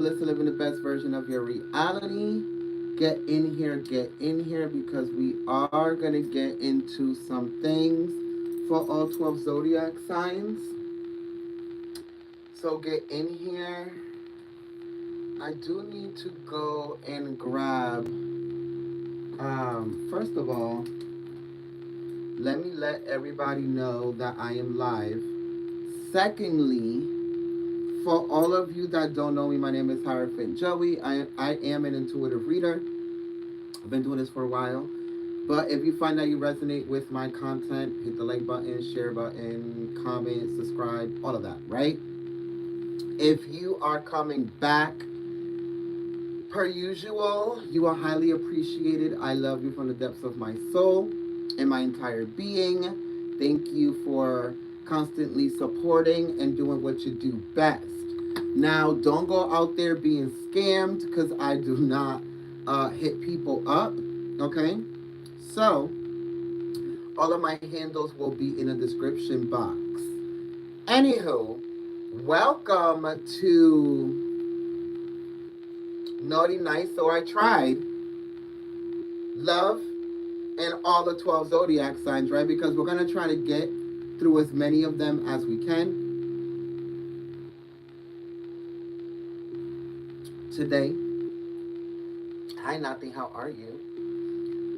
Let's live in the best version of your reality. Get in here because we are going to get into some things for all 12 zodiac signs. So get in here. I do need to go and grab, first of all, let me let everybody know that I am live. Secondly, for all of you that don't know me, my name is Hierophant Joey. I am an intuitive reader. I've been doing this for a while. But if you find that you resonate with my content, hit the like button, share button, comment, subscribe, all of that, right? If you are coming back, per usual, you are highly appreciated. I love you from the depths of my soul and my entire being. Thank you for constantly supporting and doing what you do best. Now, don't go out there being scammed because I do not hit people up. Okay? So, all of my handles will be in the description box. Anywho, welcome to Naughty Nice, So I Tried. Love and all the 12 zodiac signs, right? Because we're going to try to get through as many of them as we can today. Hi, Nathi, how are you?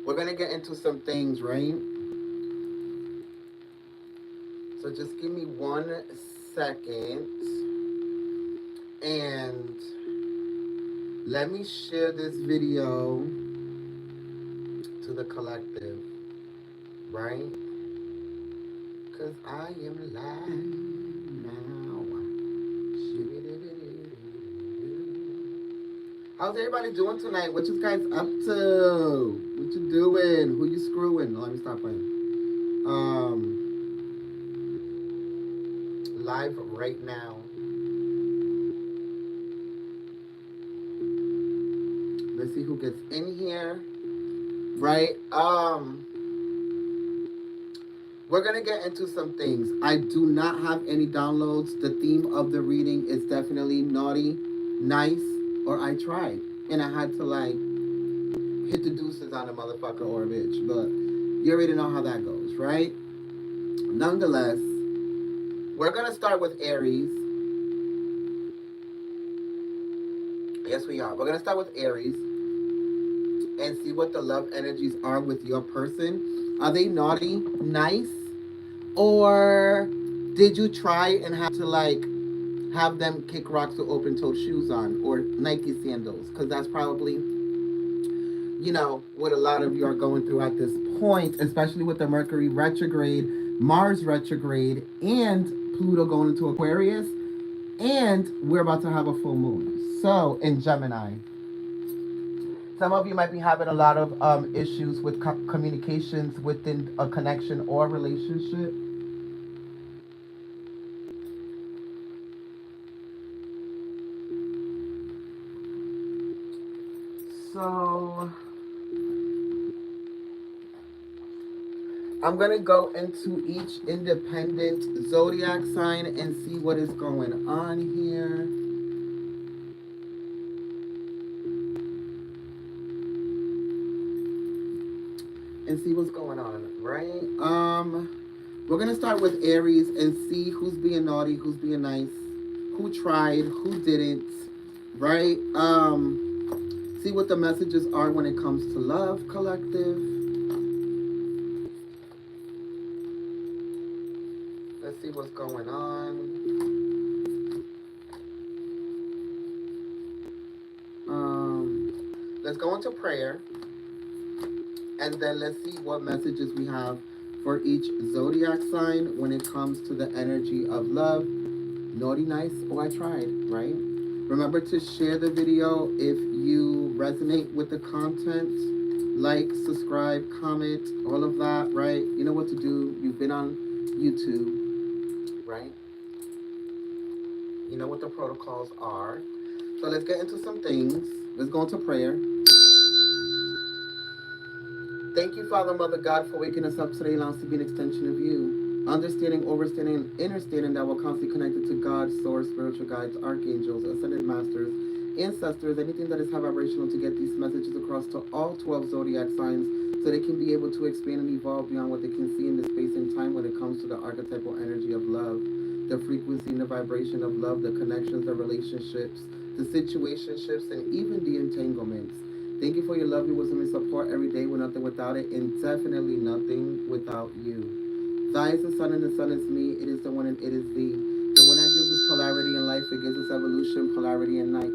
We're going to get into some things, right? So just give me 1 second and let me share this video to the collective, right? Because I am live now. How's everybody doing tonight? What you guys up to? What you doing? Who you screwing? Let me stop playing. Live right now. Let's see who gets in here. Right? We're gonna get into some things. I do not have any downloads. The theme of the reading is definitely naughty, nice, or I tried. And I had to like hit the deuces on a motherfucker or a bitch. But you already know how that goes, right? Nonetheless, we're gonna start with Aries. Yes, we are. We're gonna start with Aries and see what the love energies are with your person. Are they naughty, nice, or did you try and have to like have them kick rocks with open toed shoes on or Nike sandals? Because that's probably, what a lot of you are going through at this point, especially with the Mercury retrograde, Mars retrograde, and Pluto going into Aquarius. And we're about to have a full moon. So, in Gemini. Some of you might be having a lot of issues with communications within a connection or relationship. So, I'm going to go into each independent zodiac sign and see what is going on here. And see what's going on, right? We're gonna start with Aries and see who's being naughty, who's being nice, who tried, who didn't, right? See what the messages are when it comes to love, collective. Let's see what's going on. Let's go into prayer. And then let's see what messages we have for each zodiac sign when it comes to the energy of love. Naughty, nice, or I tried, right? Remember to share the video if you resonate with the content. Like, subscribe, comment, all of that, right? You know what to do. You've been on YouTube, right? You know what the protocols are. So let's get into some things. Let's go into prayer. Thank you, Father, Mother, God, for waking us up today, allowing us to be an extension of you. Understanding, overstanding, and understanding that we're constantly connected to God, source, spiritual guides, archangels, ascended masters, ancestors, anything that is high vibrational, to get these messages across to all 12 zodiac signs so they can be able to expand and evolve beyond what they can see in the space and time when it comes to the archetypal energy of love, the frequency and the vibration of love, the connections, the relationships, the situationships, and even the entanglements. Thank you for your love, your wisdom, and support every day. We're nothing without it, and definitely nothing without you. Thy is the sun, and the sun is me. It is the one, and it is thee. The one that gives us polarity in life, it gives us evolution, polarity in night.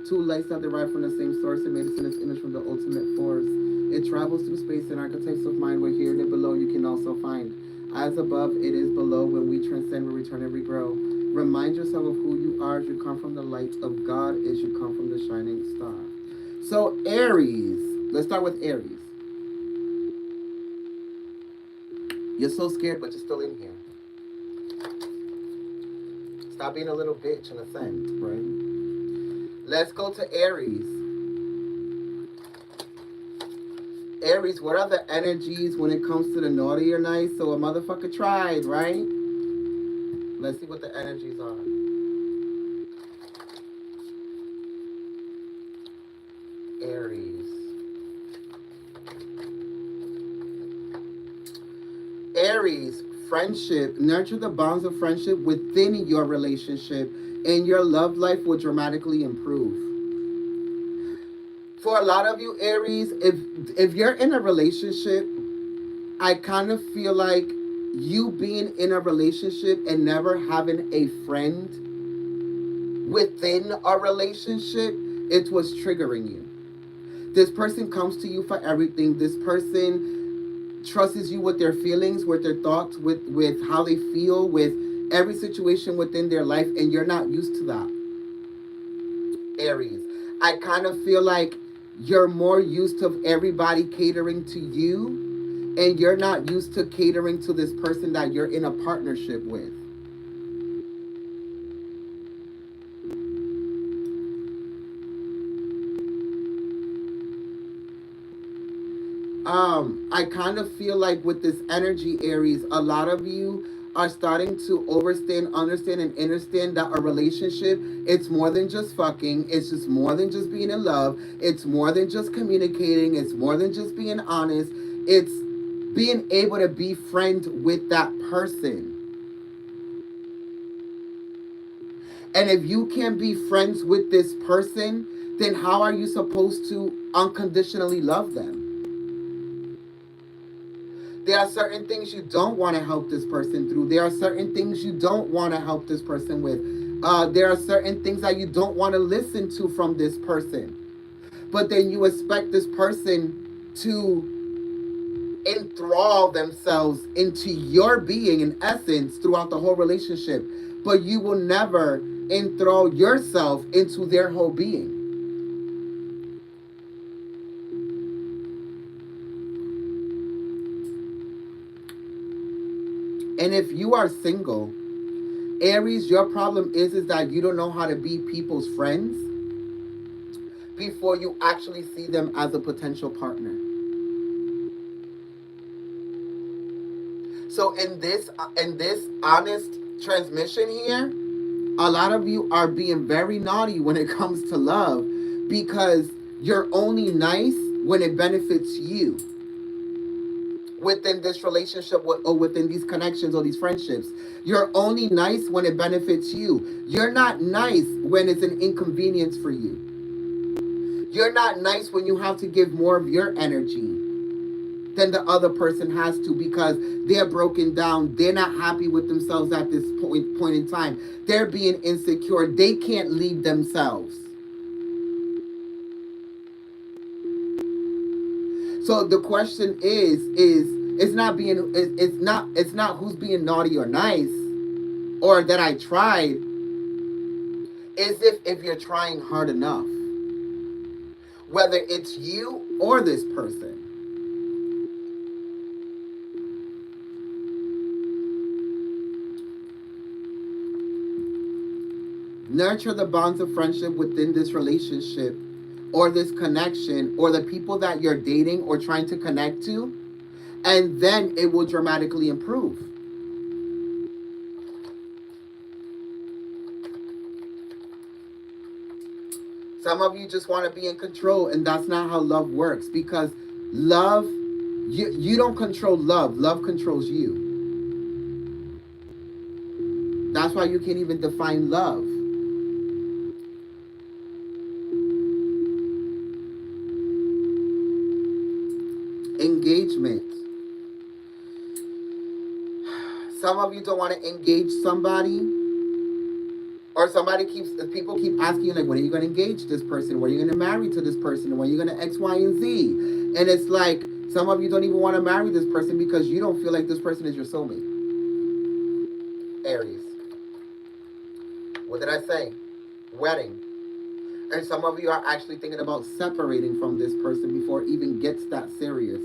Two lights that derive from the same source, and made us in its image from the ultimate force. It travels through space and archetypes of mind. We're here and below you can also find. As above, it is below. When we transcend, we return and we grow. Remind yourself of who you are as you come from the light of God, as you come from the shining star. So Aries, let's start with Aries. You're so scared, but you're still in here. Stop being a little bitch and ascend, right? Let's go to Aries. Aries, what are the energies when it comes to the naughty or nice? So a motherfucker tried, right? Let's see what the energies are. Aries. Aries, friendship. Nurture the bonds of friendship within your relationship, and your love life will dramatically improve. For a lot of you, Aries, if you're in a relationship, I kind of feel like you being in a relationship and never having a friend within a relationship, it was triggering you. This person comes to you for everything. This person trusts you with their feelings, with their thoughts, with how they feel, with every situation within their life, and you're not used to that. Aries, I kind of feel like you're more used to everybody catering to you, and you're not used to catering to this person that you're in a partnership with. I kind of feel like with this energy, Aries, a lot of you are starting to understand, and understand that a relationship, it's more than just fucking, it's just more than just being in love, it's more than just communicating, it's more than just being honest, it's being able to be friends with that person. And if you can't be friends with this person, then how are you supposed to unconditionally love them? There are certain things you don't want to help this person through. There are certain things you don't want to help this person with. There are certain things that you don't want to listen to from this person. But then you expect this person to enthrall themselves into your being, in essence, throughout the whole relationship. But you will never enthrall yourself into their whole being. And if you are single, Aries, your problem is that you don't know how to be people's friends before you actually see them as a potential partner. So in this honest transmission here, a lot of you are being very naughty when it comes to love, because you're only nice when it benefits you within this relationship, or within these connections or these friendships. You're only nice when it benefits you. You're not nice when it's an inconvenience for you. You're not nice when you have to give more of your energy than the other person has to, because they're broken down. They're not happy with themselves at this point in time. They're being insecure. They can't lead themselves. So the question is it's not who's being naughty or nice, or that I tried. Is if you're trying hard enough, whether it's you or this person. Nurture the bonds of friendship within this relationship, or this connection, or the people that you're dating or trying to connect to, and then it will dramatically improve. Some of you just want to be in control, and that's not how love works, because love, you don't control love. Love controls you. That's why you can't even define love. Engagement. Some of you don't want to engage somebody, or people keep asking you, like, when are you going to engage this person? When are you going to marry to this person? When are you going to X, Y, and Z? And it's like, some of you don't even want to marry this person because you don't feel like this person is your soulmate. Aries. What did I say? Wedding. And some of you are actually thinking about separating from this person before it even gets that serious.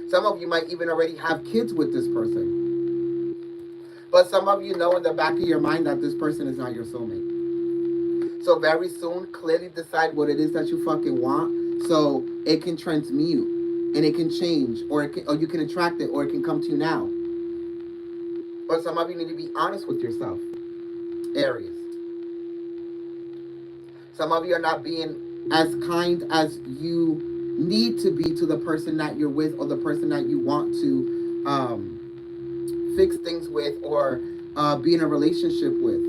Some of you might even already have kids with this person. But some of you know in the back of your mind that this person is not your soulmate. So very soon, clearly decide what it is that you fucking want, so it can transmute and it can change, or you can attract it, or it can come to you now. But some of you need to be honest with yourself. Aries. Some of you are not being as kind as you need to be to the person that you're with, or the person that you want to fix things with, or be in a relationship with.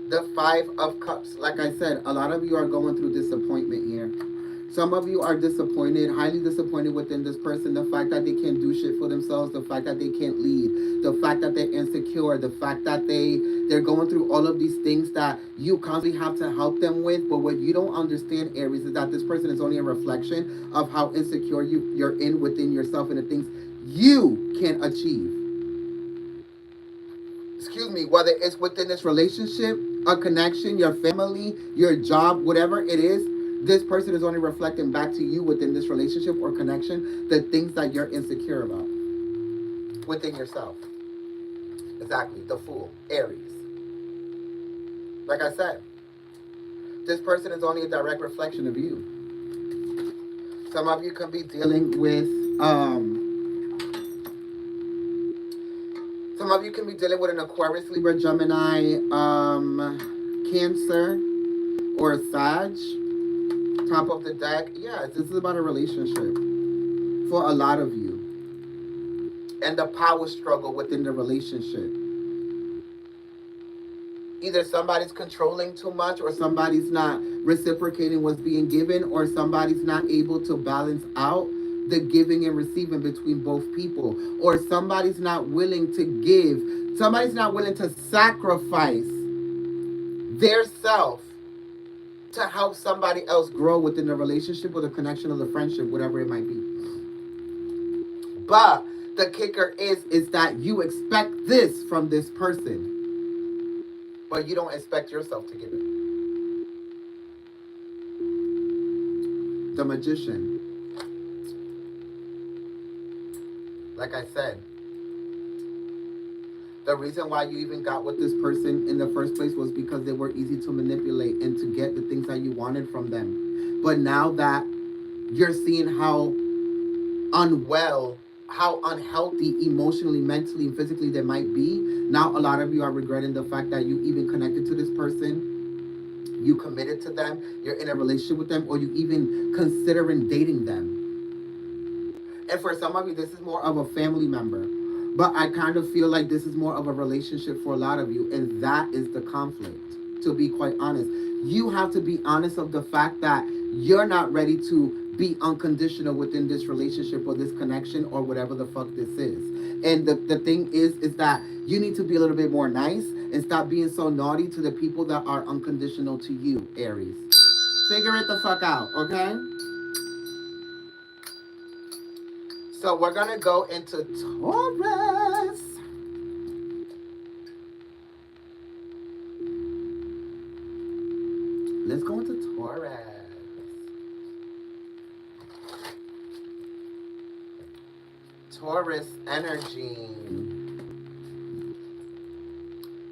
The Five of Cups. Like I said, a lot of you are going through disappointment here. Some of you are disappointed, highly disappointed within this person. The fact that they can't do shit for themselves, the fact that they can't lead, the fact that they're insecure, the fact that they're going through all of these things that you constantly have to help them with. But what you don't understand, Aries, is that this person is only a reflection of how insecure you're in within yourself and the things you can achieve. Excuse me, whether it's within this relationship, a connection, your family, your job, whatever it is, this person is only reflecting back to you within this relationship or connection the things that you're insecure about within yourself. Exactly, the Fool, Aries. Like I said, this person is only a direct reflection of you. Some of you can be dealing with some of you can be dealing with an Aquarius, Libra, Gemini, Cancer, or a Sag. Top of the deck. Yes, this is about a relationship for a lot of you. And the power struggle within the relationship. Either somebody's controlling too much, or somebody's not reciprocating what's being given, or somebody's not able to balance out the giving and receiving between both people, or somebody's not willing to give, somebody's not willing to sacrifice their self to help somebody else grow within the relationship or the connection or the friendship, whatever it might be. But the kicker is that you expect this from this person, but you don't expect yourself to give it. The Magician. Like I said, the reason why you even got with this person in the first place was because they were easy to manipulate and to get the things that you wanted from them. But now that you're seeing how unwell, how unhealthy emotionally, mentally, and physically they might be, now a lot of you are regretting the fact that you even connected to this person, you committed to them, you're in a relationship with them, or you even considering dating them. And for some of you, this is more of a family member. But I kind of feel like this is more of a relationship for a lot of you, and that is the conflict, to be quite honest. You have to be honest of the fact that you're not ready to be unconditional within this relationship or this connection or whatever the fuck this is. And the thing is that you need to be a little bit more nice and stop being so naughty to the people that are unconditional to you, Aries. Figure it the fuck out, okay? So we're going to go into Taurus. Let's go into Taurus. Taurus energy.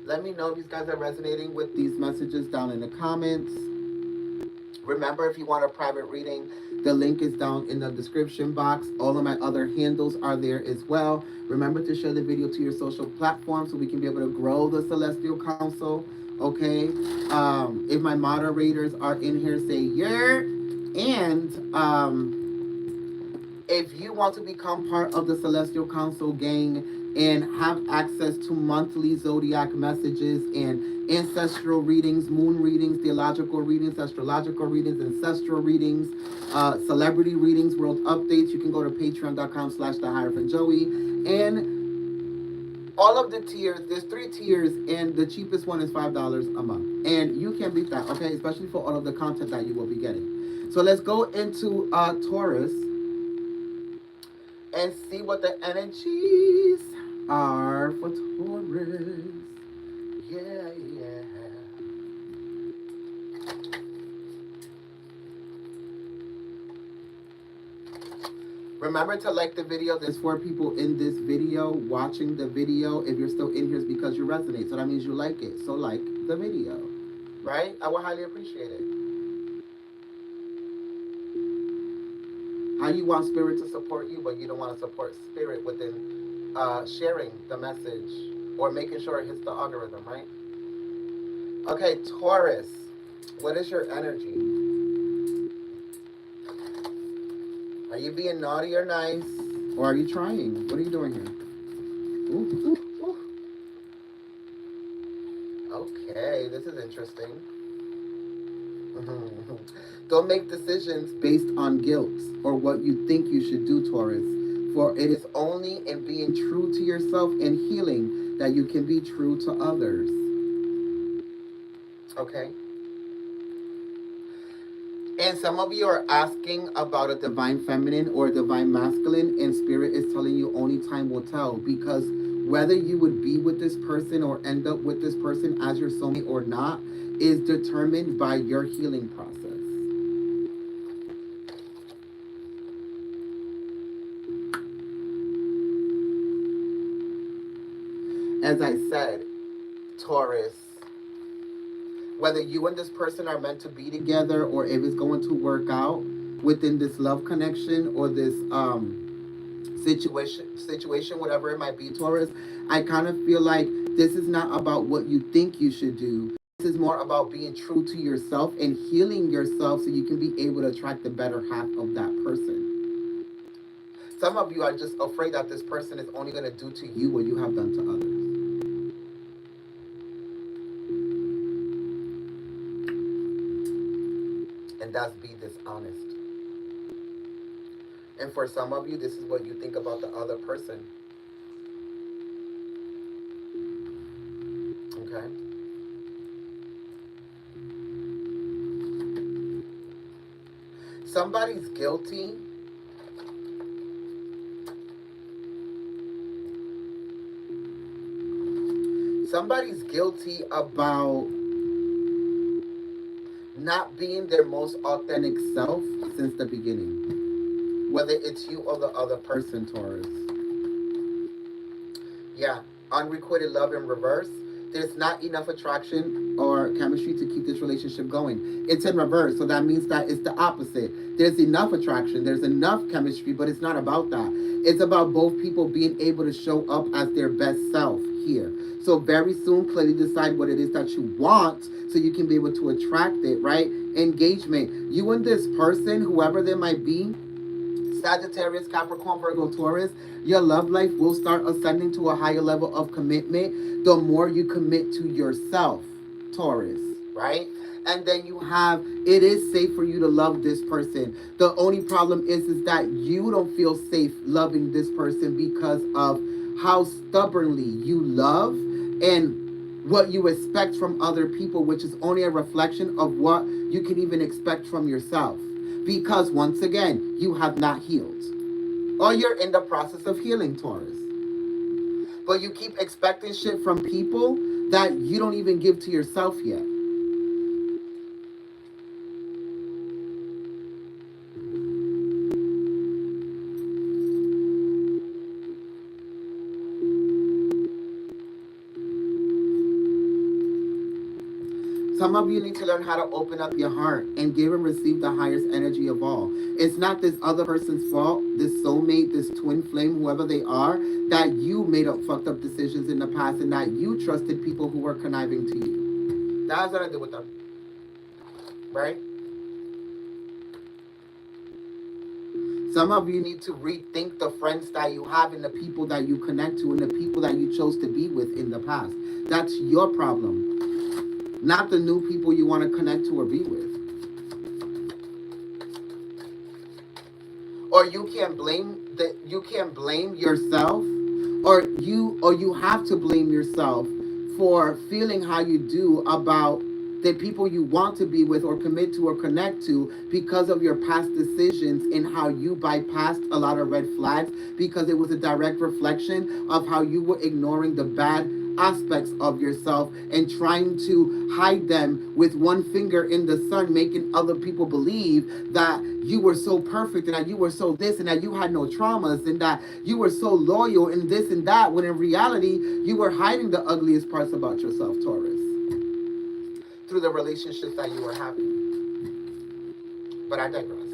Let me know if you guys are resonating with these messages down in the comments. Remember, if you want a private reading, the link is down in the description box. All of my other handles are there as well. Remember to share the video to your social platforms so we can be able to grow the Celestial Council. Okay. If my moderators are in here, say yeah. And if you want to become part of the Celestial Council gang and have access to monthly zodiac messages and ancestral readings, moon readings, theological readings, astrological readings, ancestral readings, celebrity readings, world updates, you can go to patreon.com/the-Joey. And all of the tiers, there's 3 tiers, and the cheapest one is $5 a month. And you can beat that, okay? Especially for all of the content that you will be getting. So let's go into Taurus and see what the energies are for Taurus. Yeah, yeah. Remember to like the video. There's 4 people in this video watching the video. If you're still in here, it's because you resonate. So that means you like it. So like the video, right? I would highly appreciate it. How you want spirit to support you, but you don't want to support spirit within sharing the message or making sure it hits the algorithm, right? Okay, Taurus, what is your energy? Are you being naughty or nice? Or are you trying? What are you doing here? Ooh, ooh, ooh. Okay, this is interesting. Don't make decisions based on guilt or what you think you should do, Taurus. For it is only in being true to yourself and healing that you can be true to others. Okay? And some of you are asking about a divine feminine or a divine masculine, and spirit is telling you only time will tell, because whether you would be with this person or end up with this person as your soulmate or not is determined by your healing process. As I said, Taurus, whether you and this person are meant to be together or if it's going to work out within this love connection or this situation, whatever it might be, Taurus, I kind of feel like this is not about what you think you should do. This is more about being true to yourself and healing yourself so you can be able to attract the better half of that person. Some of you are just afraid that this person is only going to do to you what you have done to others. And that's be dishonest. And for some of you, this is what you think about the other person. Okay? Somebody's guilty. Somebody's guilty about not being their most authentic self since the beginning. Whether it's you or the other person, Taurus. Yeah, unrequited love in reverse. There's not enough attraction or chemistry to keep this relationship going. It's in reverse, so that means that it's the opposite. There's enough attraction, there's enough chemistry, but it's not about that. It's about both people being able to show up as their best self here. So very soon, clearly decide what it is that you want so you can be able to attract it, right? Engagement. You and this person, whoever they might be, Sagittarius, Capricorn, Virgo, Taurus, your love life will start ascending to a higher level of commitment the more you commit to yourself, Taurus, right? And then you have, it is safe for you to love this person. The only problem is that you don't feel safe loving this person because of how stubbornly you love and what you expect from other people, which is only a reflection of what you can even expect from yourself. Because once again, you have not healed. Or you're in the process of healing, Taurus. But you keep expecting shit from people that you don't even give to yourself yet. Some of you need to learn how to open up your heart and give and receive the highest energy of all. It's not this other person's fault, this soulmate, this twin flame, whoever they are, that you made up fucked up decisions in the past and that you trusted people who were conniving to you. That has nothing to do with them. Right? Some of you need to rethink the friends that you have and the people that you connect to and the people that you chose to be with in the past. That's your problem, not the new people you want to connect to or be with. Or you can't blame yourself, or you have to blame yourself for feeling how you do about the people you want to be with or commit to or connect to because of your past decisions and how you bypassed a lot of red flags because it was a direct reflection of how you were ignoring the bad aspects of yourself and trying to hide them with one finger in the sun, making other people believe that you were so perfect and that you were so this and that you had no traumas and that you were so loyal and this and that, when in reality you were hiding the ugliest parts about yourself, Taurus, through the relationships that you were having. But I digress.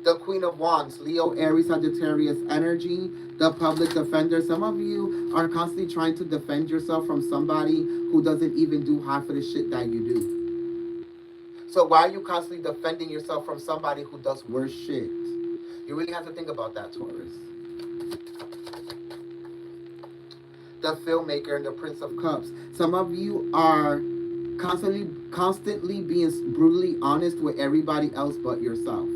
The Queen of Wands, Leo, Aries, Sagittarius energy, the public defender. Some of you are constantly trying to defend yourself from somebody who doesn't even do half of the shit that you do. So why are you constantly defending yourself from somebody who does worse shit? You really have to think about that, Taurus. The filmmaker and the Prince of Cups. Some of you are constantly being brutally honest with everybody else but yourself.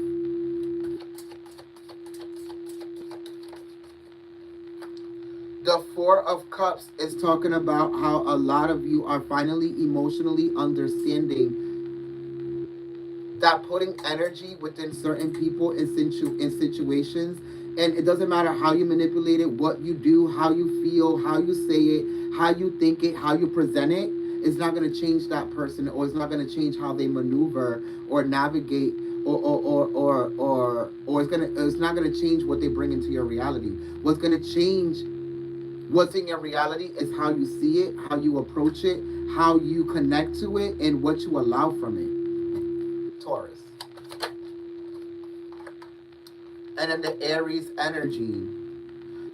The Four of Cups is talking about how a lot of you are finally emotionally understanding that putting energy within certain people in situations, and it doesn't matter how you manipulate it, what you do, how you feel, how you say it, how you think it, how you present it, it's not going to change that person, or it's not going to change how they maneuver or navigate, or it's not going to change what they bring into your reality. What's going to change what's in your reality is how you see it, how you approach it, how you connect to it, and what you allow from it. Taurus. And then the Aries energy.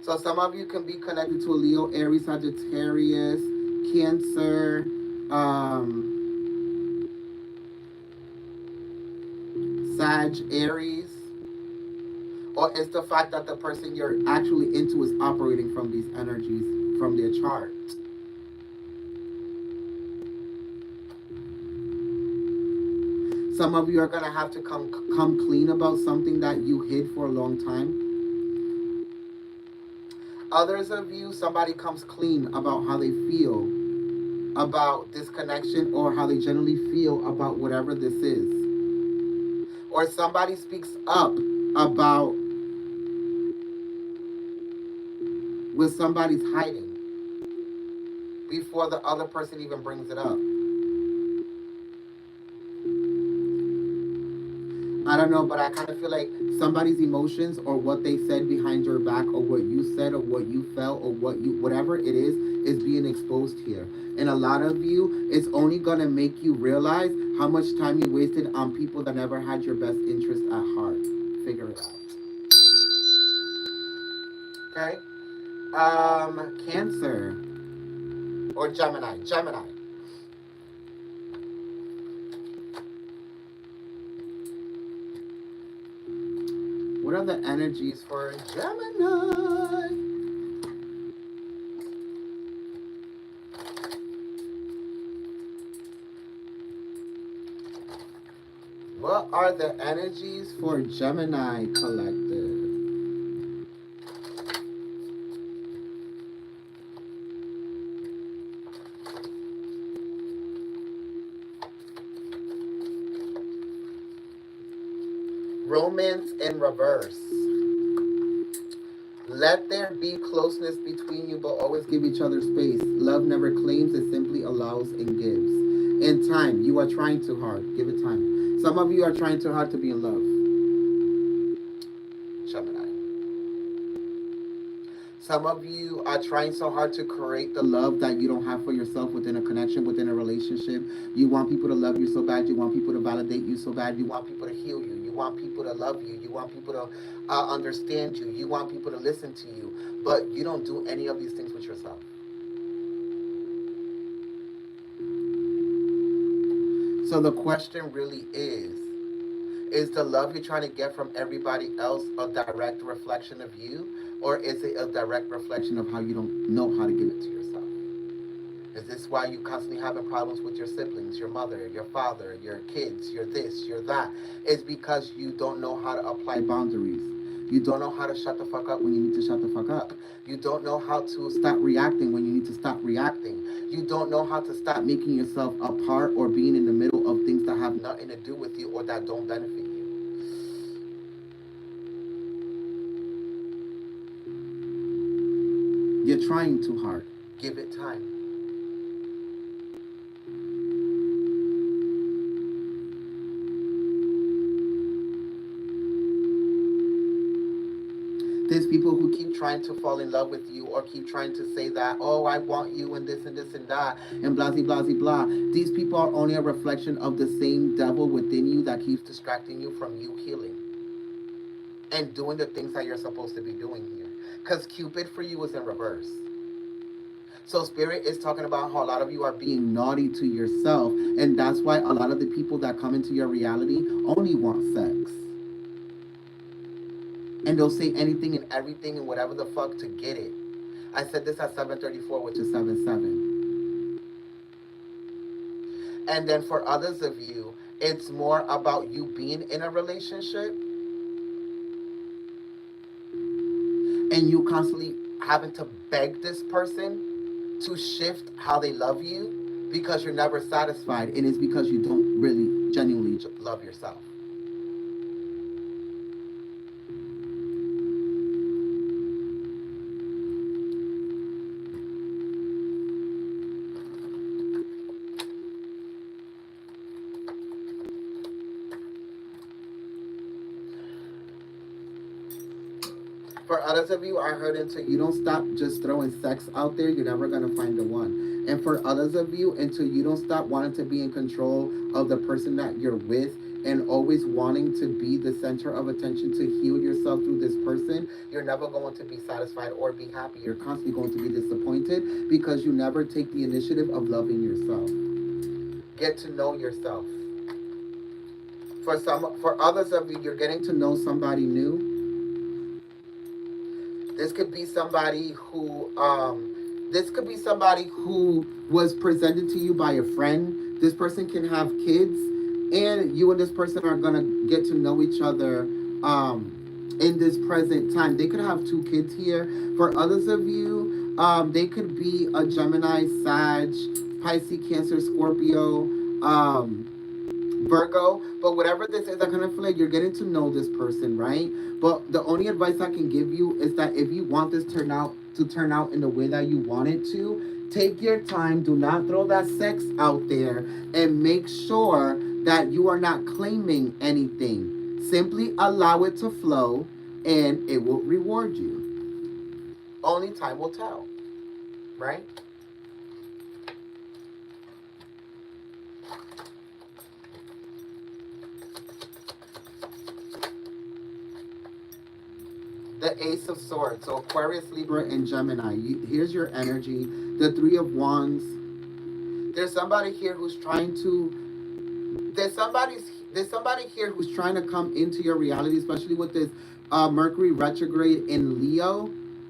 So some of you can be connected to a Leo, Aries, Sagittarius, Cancer, Sag, Aries. Or it's the fact that the person you're actually into is operating from these energies from their chart. Some of you are going to have to come clean about something that you hid for a long time. Others of you, somebody comes clean about how they feel about this connection or how they generally feel about whatever this is. Or somebody speaks up about what somebody's hiding before the other person even brings it up. I don't know, but I kind of feel like somebody's emotions or what they said behind your back or what you said or what you felt or whatever it is being exposed here. And a lot of you, it's only going to make you realize how much time you wasted on people that never had your best interest at heart. Figure it out. Okay? Cancer or Gemini. What are the energies for Gemini? What are the energies for Gemini collective? Romance in reverse. Let there be closeness between you, but always give each other space. Love never claims, it simply allows and gives. In time, you are trying too hard. Give it time. Some of you are trying too hard to be in love. Gemini. Some of you are trying so hard to create the love that you don't have for yourself within a connection, within a relationship. You want people to love you so bad. You want people to validate you so bad. You want people to heal you. You want people to love you. You want people to understand you. You want people to listen to you. But you don't do any of these things with yourself. So the question really is the love you're trying to get from everybody else a direct reflection of you? Or is it a direct reflection of how you don't know how to give it to yourself? Is this why you constantly having problems with your siblings, your mother, your father, your kids, your this, your that? It's because you don't know how to apply boundaries. You don't know how to shut the fuck up when you need to shut the fuck up. You don't know how to stop reacting when you need to stop reacting. You don't know how to stop making yourself a part or being in the middle of things that have nothing to do with you or that don't benefit you. You're trying too hard. Give it time. There's people who keep trying to fall in love with you or keep trying to say that, oh, I want you and this and this and that and blah, blah, blah, blah. These people are only a reflection of the same devil within you that keeps distracting you from you healing and doing the things that you're supposed to be doing here. Because Cupid for you is in reverse. So Spirit is talking about how a lot of you are being naughty to yourself, and that's why a lot of the people that come into your reality only want sex. And they'll say anything and everything and whatever the fuck to get it. I said this at 7:34, which is 7:7. And then for others of you, it's more about you being in a relationship and you constantly having to beg this person to shift how they love you because you're never satisfied, and it's because you don't really genuinely love yourself. For others of you, I heard until you don't stop just throwing sex out there, you're never going to find the one. And for others of you, until you don't stop wanting to be in control of the person that you're with and always wanting to be the center of attention to heal yourself through this person, you're never going to be satisfied or be happy. You're constantly going to be disappointed because you never take the initiative of loving yourself. Get to know yourself. For others of you, you're getting to know somebody new. This could be somebody who was presented to you by a friend. This person can have kids, and you and this person are gonna get to know each other in this present time. They could have two kids here. For others of you, they could be a Gemini, Sag, Pisces, Cancer, Scorpio, Virgo, but whatever this is, I kind of feel like you're getting to know this person, right? But the only advice I can give you is that if you want this turn out in the way that you want it to, take your time. Do not throw that sex out there, and make sure that you are not claiming anything. Simply allow it to flow, and it will reward you. Only time will tell, right? The Ace of Swords. So Aquarius, Libra, and Gemini. Here's your energy. The Three of Wands. There's somebody here who's trying to. There's somebody here who's trying to come into your reality, especially with this Mercury retrograde in Leo.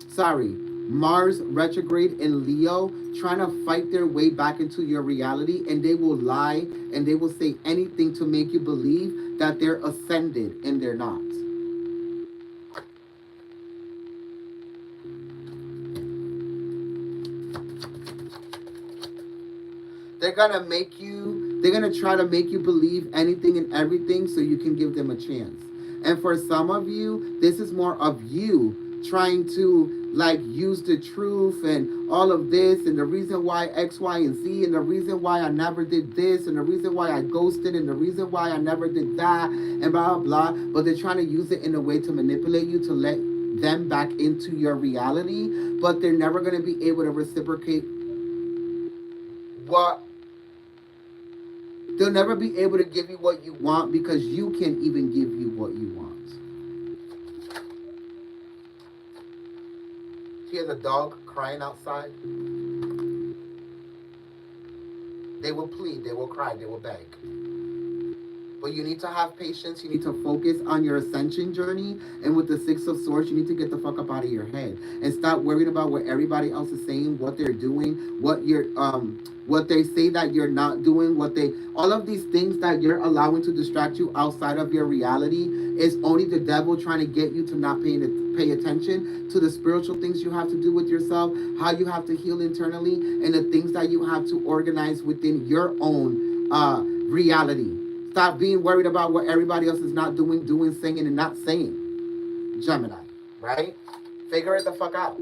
Sorry, Mars retrograde in Leo, trying to fight their way back into your reality, and they will lie and they will say anything to make you believe that they're ascended, and they're not. They're gonna try to make you believe anything and everything so you can give them a chance. And for some of you, this is more of you trying to like use the truth and all of this and the reason why X, Y, and Z and the reason why I never did this and the reason why I ghosted and the reason why I never did that and blah, blah, blah. But they're trying to use it in a way to manipulate you to let them back into your reality, but they're never going to be able to reciprocate what they'll never be able to give you what you want, because you can't even give you what you want. Hear the dog crying outside? They will plead, they will cry, they will beg. But you need to have patience. You need to focus on your ascension journey. And with the Six of Swords, you need to get the fuck up out of your head and stop worrying about what everybody else is saying, what they're doing, what they say that you're not doing, all of these things that you're allowing to distract you outside of your reality is only the devil trying to get you to not pay attention to the spiritual things you have to do with yourself, how you have to heal internally, and the things that you have to organize within your own reality. Stop being worried about what everybody else is not doing, saying, and not saying. Gemini, right? Figure it the fuck out.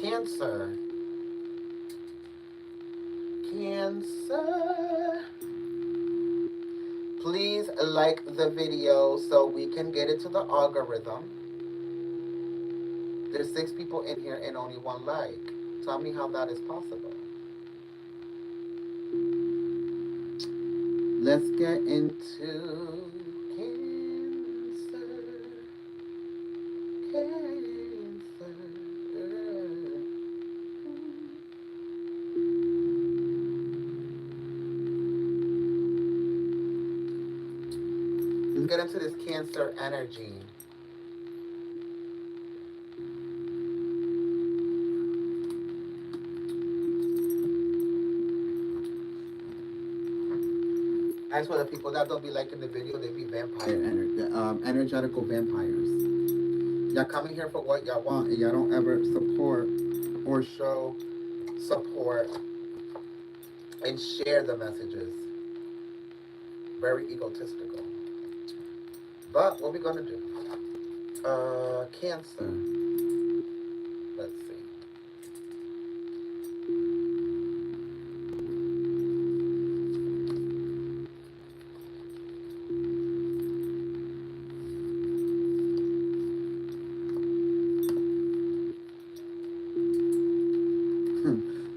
Cancer. Cancer. Please like the video so we can get it to the algorithm. There's 6 people in here and only 1 like. Tell me how that is possible. Let's get into Cancer. Cancer. Let's get into this Cancer energy. As for the people that don't be liking the video, they be energetical vampires. Y'all coming here for what y'all want, and y'all don't ever support or show support and share the messages. Very egotistical. But what we gonna do? Cancer. Let's see.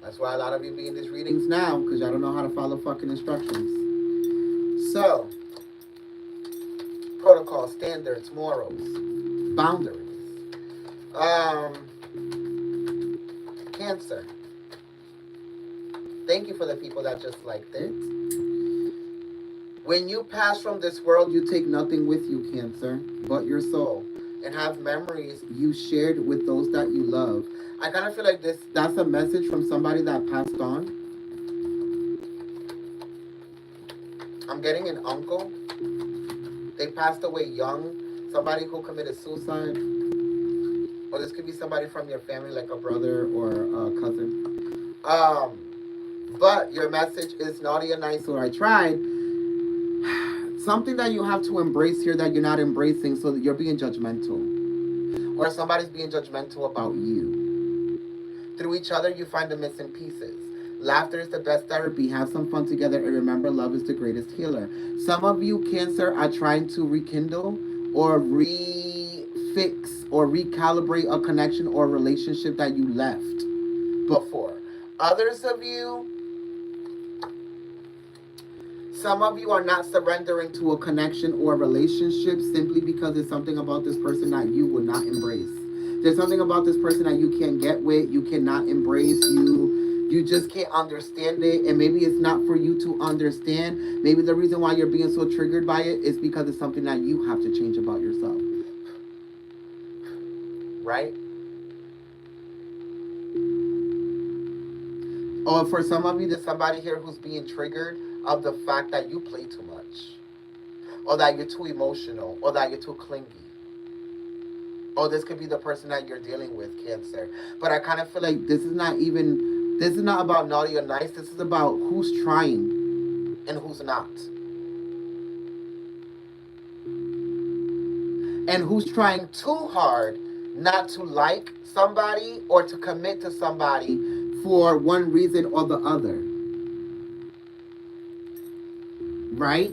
That's why a lot of you be in these readings now, because y'all don't know how to follow fucking instructions. So, protocol, standards, morals, boundaries. Cancer. Thank you for the people that just liked it. When you pass from this world, you take nothing with you, Cancer, but your soul, and have memories you shared with those that you love. I kind of feel like that's a message from somebody that passed on. I'm getting an uncle. They passed away young. Somebody who committed suicide. Or this could be somebody from your family, like a brother or a cousin. But your message is naughty and nice, or I tried. Something that you have to embrace here that you're not embracing, so that you're being judgmental. Or somebody's being judgmental about you. Through each other, you find the missing pieces. Laughter is the best therapy. Have some fun together, and remember, love is the greatest healer. Some of you, Cancer, are trying to rekindle or refix or recalibrate a connection or relationship that you left before. Others of you, some of you are not surrendering to a connection or a relationship simply because there's something about this person that you will not embrace. There's something about this person that you can't get with, you cannot embrace, you just can't understand it, and maybe it's not for you to understand. Maybe the reason why you're being so triggered by it is because it's something that you have to change about yourself. Right? Or for some of you, there's somebody here who's being triggered of the fact that you play too much, or that you're too emotional, or that you're too clingy. Or this could be the person that you're dealing with, Cancer. But I kind of feel like this is not about naughty or nice. This is about who's trying and who's not. And who's trying too hard not to like somebody or to commit to somebody for one reason or the other. Right?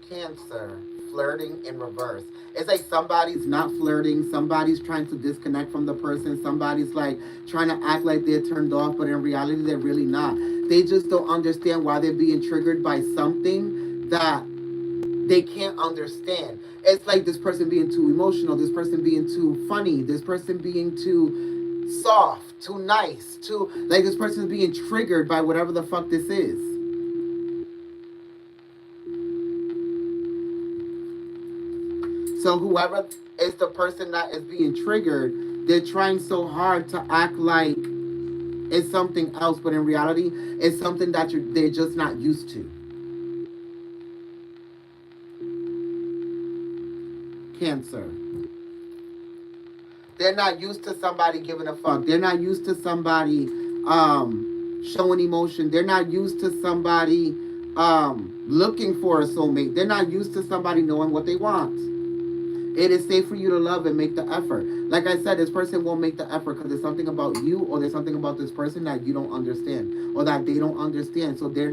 Cancer, flirting in reverse. It's like somebody's not flirting, somebody's trying to disconnect from the person, somebody's like trying to act like they're turned off, but in reality, they're really not. They just don't understand why they're being triggered by something that they can't understand. It's like this person being too emotional, this person being too funny, this person being too soft, too nice, too like this person's being triggered by whatever the fuck this is. So whoever is the person that is being triggered, they're trying so hard to act like it's something else, but in reality, it's something that they're just not used to. Cancer. They're not used to somebody giving a fuck. They're not used to somebody showing emotion. They're not used to somebody looking for a soulmate. They're not used to somebody knowing what they want. It is safe for you to love and make the effort. Like I said, this person won't make the effort because there's something about you or there's something about this person that you don't understand or that they don't understand. So they're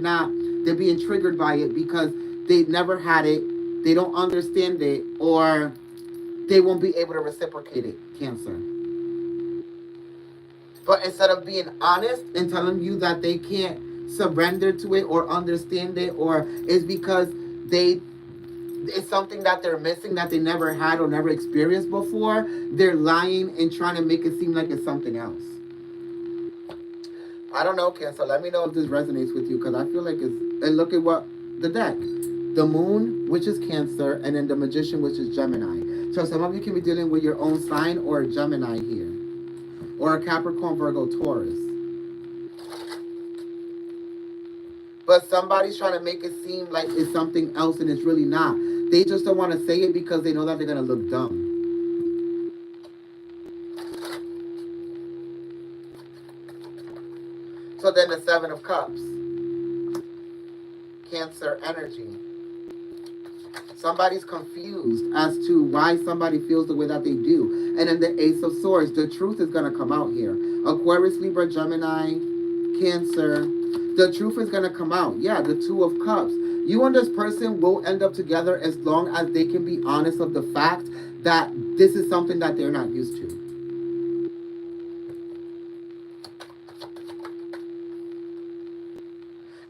being triggered by it because they never had it, they don't understand it, or they won't be able to reciprocate it. Cancer. But instead of being honest and telling you that they can't surrender to it or understand it, or it's because it's something that they're missing that they never had or never experienced before, they're lying and trying to make it seem like it's something else. I don't know, Cancer. Let me know if this resonates with you because I feel like it's. And look at what the deck. The Moon, which is Cancer, and then the Magician, which is Gemini. So some of you can be dealing with your own sign or a Gemini here. Or a Capricorn, Virgo, Taurus. But somebody's trying to make it seem like it's something else and it's really not. They just don't want to say it because they know that they're going to look dumb. So then the Seven of Cups. Cancer energy. Somebody's confused as to why somebody feels the way that they do. And then the Ace of Swords. The truth is going to come out here. Aquarius, Libra, Gemini, Cancer. The truth is going to come out. Yeah, the Two of Cups. You and this person will end up together as long as they can be honest of the fact that this is something that they're not used to.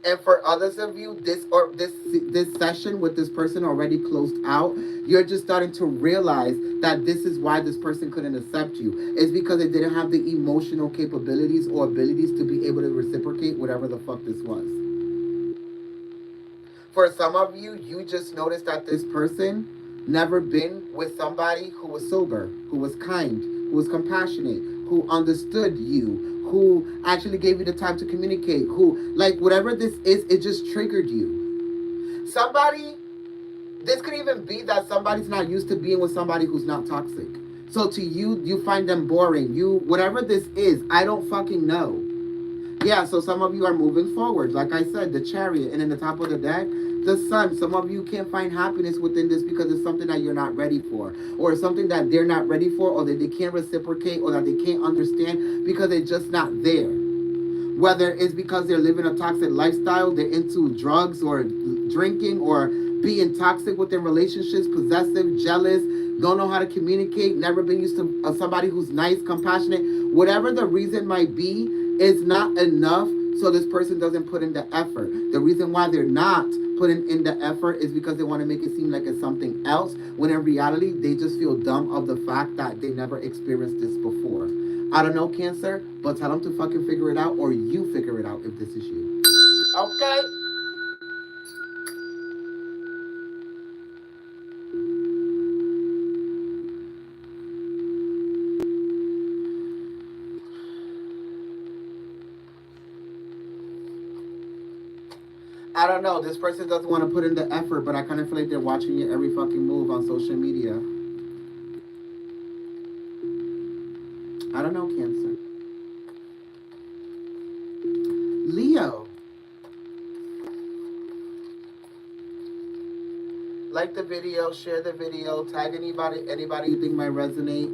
And for others of you, this session with this person already closed out, you're just starting to realize that this is why this person couldn't accept you. It's because they didn't have the emotional capabilities or abilities to be able to reciprocate whatever the fuck this was. For some of you, you just noticed that this person never been with somebody who was sober, who was kind, who was compassionate, who understood you, who actually gave you the time to communicate, who, like, whatever this is, it just triggered you. Somebody, this could even be that somebody's not used to being with somebody who's not toxic. So to you, you find them boring. Whatever this is, I don't fucking know. Yeah, so some of you are moving forward. Like I said, the Chariot, and in the top of the deck, the Sun. Some of you can't find happiness within this because it's something that you're not ready for, or something that they're not ready for, or that they can't reciprocate, or that they can't understand because they're just not there. Whether it's because they're living a toxic lifestyle, they're into drugs or drinking or being toxic within relationships, possessive, jealous, don't know how to communicate, never been used to somebody who's nice, compassionate, whatever the reason might be, is not enough so this person doesn't put in the effort. The reason why they're not putting in the effort is because they want to make it seem like it's something else, when in reality, they just feel dumb of the fact that they never experienced this before. I don't know, Cancer, but tell them to fucking figure it out, or you figure it out if this is you. Okay? I don't know. This person doesn't want to put in the effort, but I kind of feel like they're watching your every fucking move on social media. I don't know, Cancer. Leo. Like the video, share the video, tag anybody you think might resonate.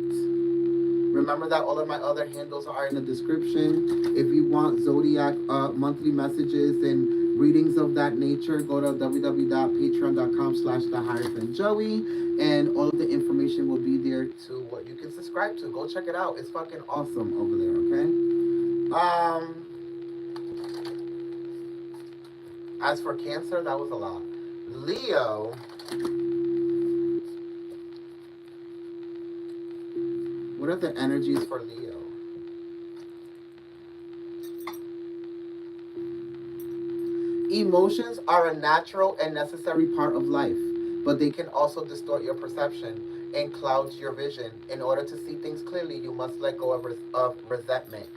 Remember that all of my other handles are in the description. If you want Zodiac monthly messages and readings of that nature, go to www.patreon.com/the-joey, and all of the information will be there to what you can subscribe to. Go check it out. It's fucking awesome over there, okay? As for Cancer, that was a lot. Leo. What are the energies for Leo? Emotions are a natural and necessary part of life, but they can also distort your perception and cloud your vision. In order to see things clearly, you must let go of resentment.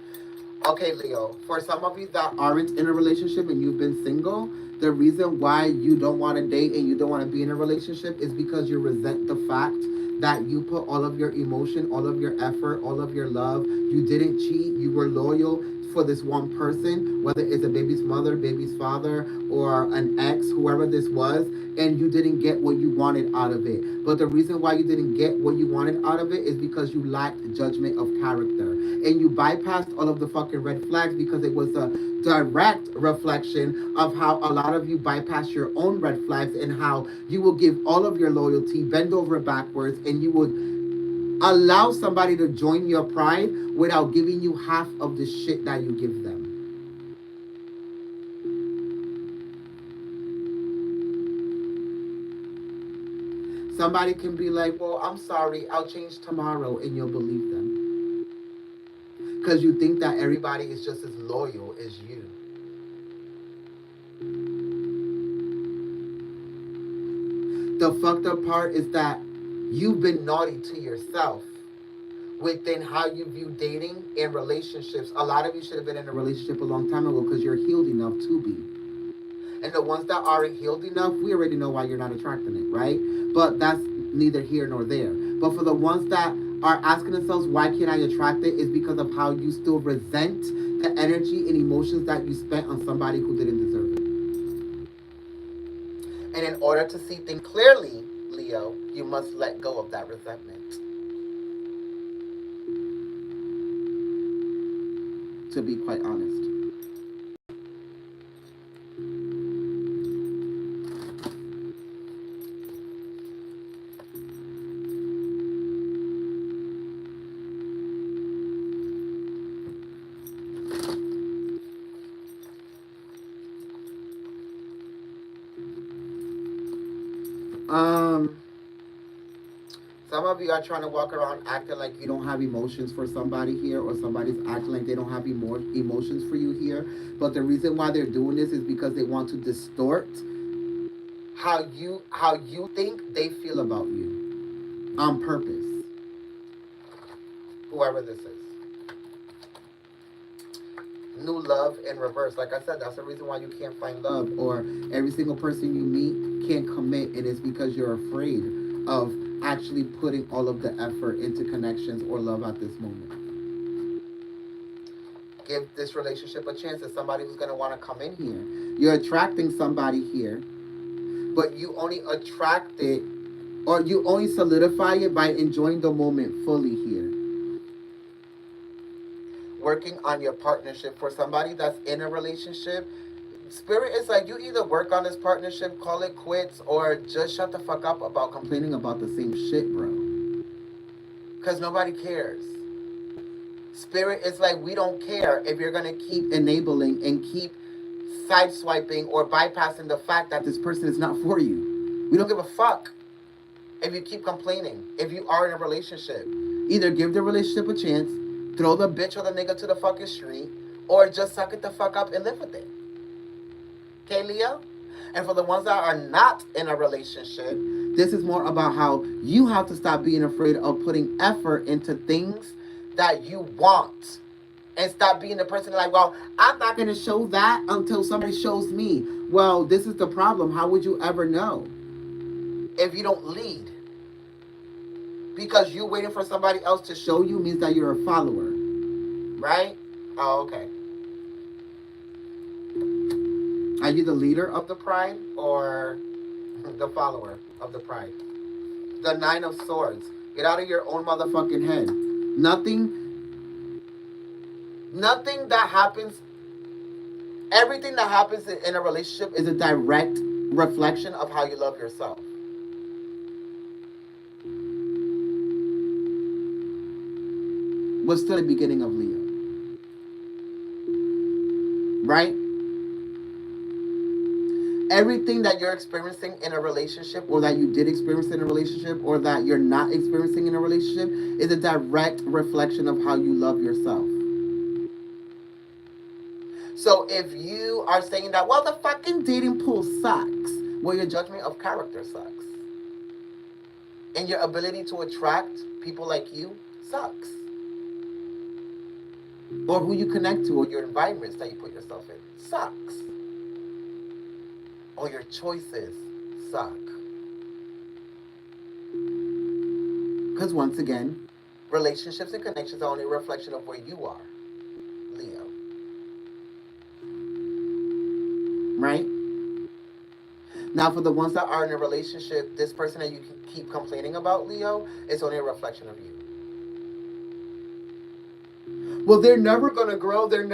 Okay, Leo, for some of you that aren't in a relationship and you've been single, the reason why you don't want to date and you don't want to be in a relationship is because you resent the fact that you put all of your emotion, all of your effort, all of your love. You didn't cheat. You were loyal for this one person, whether it's a baby's mother, baby's father, or an ex, whoever this was, and you didn't get what you wanted out of it. But the reason why you didn't get what you wanted out of it is because you lacked judgment of character. And you bypassed all of the fucking red flags because it was a direct reflection of how a lot of you bypass your own red flags and how you will give all of your loyalty, bend over backwards, and you would allow somebody to join your pride without giving you half of the shit that you give them. Somebody can be like, well, I'm sorry, I'll change tomorrow, and you'll believe them. Because you think that everybody is just as loyal as you. The fucked up part is that you've been naughty to yourself within how you view dating and relationships. A lot of you should have been in a relationship a long time ago because you're healed enough to be. And the ones that aren't healed enough, we already know why you're not attracting it, right? But that's neither here nor there. But for the ones that are asking themselves, why can't I attract it, is because of how you still resent the energy and emotions that you spent on somebody who didn't deserve it. And in order to see things clearly, Leo, you must let go of that resentment. To be quite honest. Some of you are trying to walk around acting like you don't have emotions for somebody here, or somebody's acting like they don't have emotions for you here. But the reason why they're doing this is because they want to distort how you think they feel about you on purpose. Whoever this is. New love in reverse. Like I said, that's the reason why you can't find love, or every single person you meet can't commit, and it's because you're afraid of actually putting all of the effort into connections or love at this moment. Give this relationship a chance. It's somebody who's going to want to come in here. You're attracting somebody here, but you only attract it, or you only solidify it by enjoying the moment fully here. Working on your partnership. For somebody that's in a relationship, Spirit is like, you either work on this partnership, call it quits, or just shut the fuck up about complaining about the same shit, bro. Because nobody cares. Spirit is like, we don't care if you're going to keep enabling and keep sideswiping or bypassing the fact that this person is not for you. We don't give a fuck if you keep complaining. If you are in a relationship, either give the relationship a chance, throw the bitch or the nigga to the fucking street, or just suck it the fuck up and live with it. Okay, Leo? And for the ones that are not in a relationship, this is more about how you have to stop being afraid of putting effort into things that you want. And stop being the person like, well, I'm not going to show that until somebody shows me. Well, this is the problem. How would you ever know if you don't lead? Because you waiting for somebody else to show you means that you're a follower. Right? Oh, okay. Are you the leader of the pride or the follower of the pride? The Nine of Swords. Get out of your own motherfucking head. Nothing, nothing that happens, everything that happens in a relationship is a direct reflection of how you love yourself. Was still the beginning of Leo, right? Everything that you're experiencing in a relationship, or that you did experience in a relationship, or that you're not experiencing in a relationship, is a direct reflection of how you love yourself. So if you are saying that, well, the fucking dating pool sucks, well, your judgment of character sucks. And your ability to attract people like you sucks. Or who you connect to, or your environments that you put yourself in sucks. Or your choices suck. Because once again, relationships and connections are only a reflection of where you are, Leo. Right? Now, for the ones that are in a relationship, this person that you keep complaining about, Leo, is only a reflection of you. Well, they're never gonna grow. They're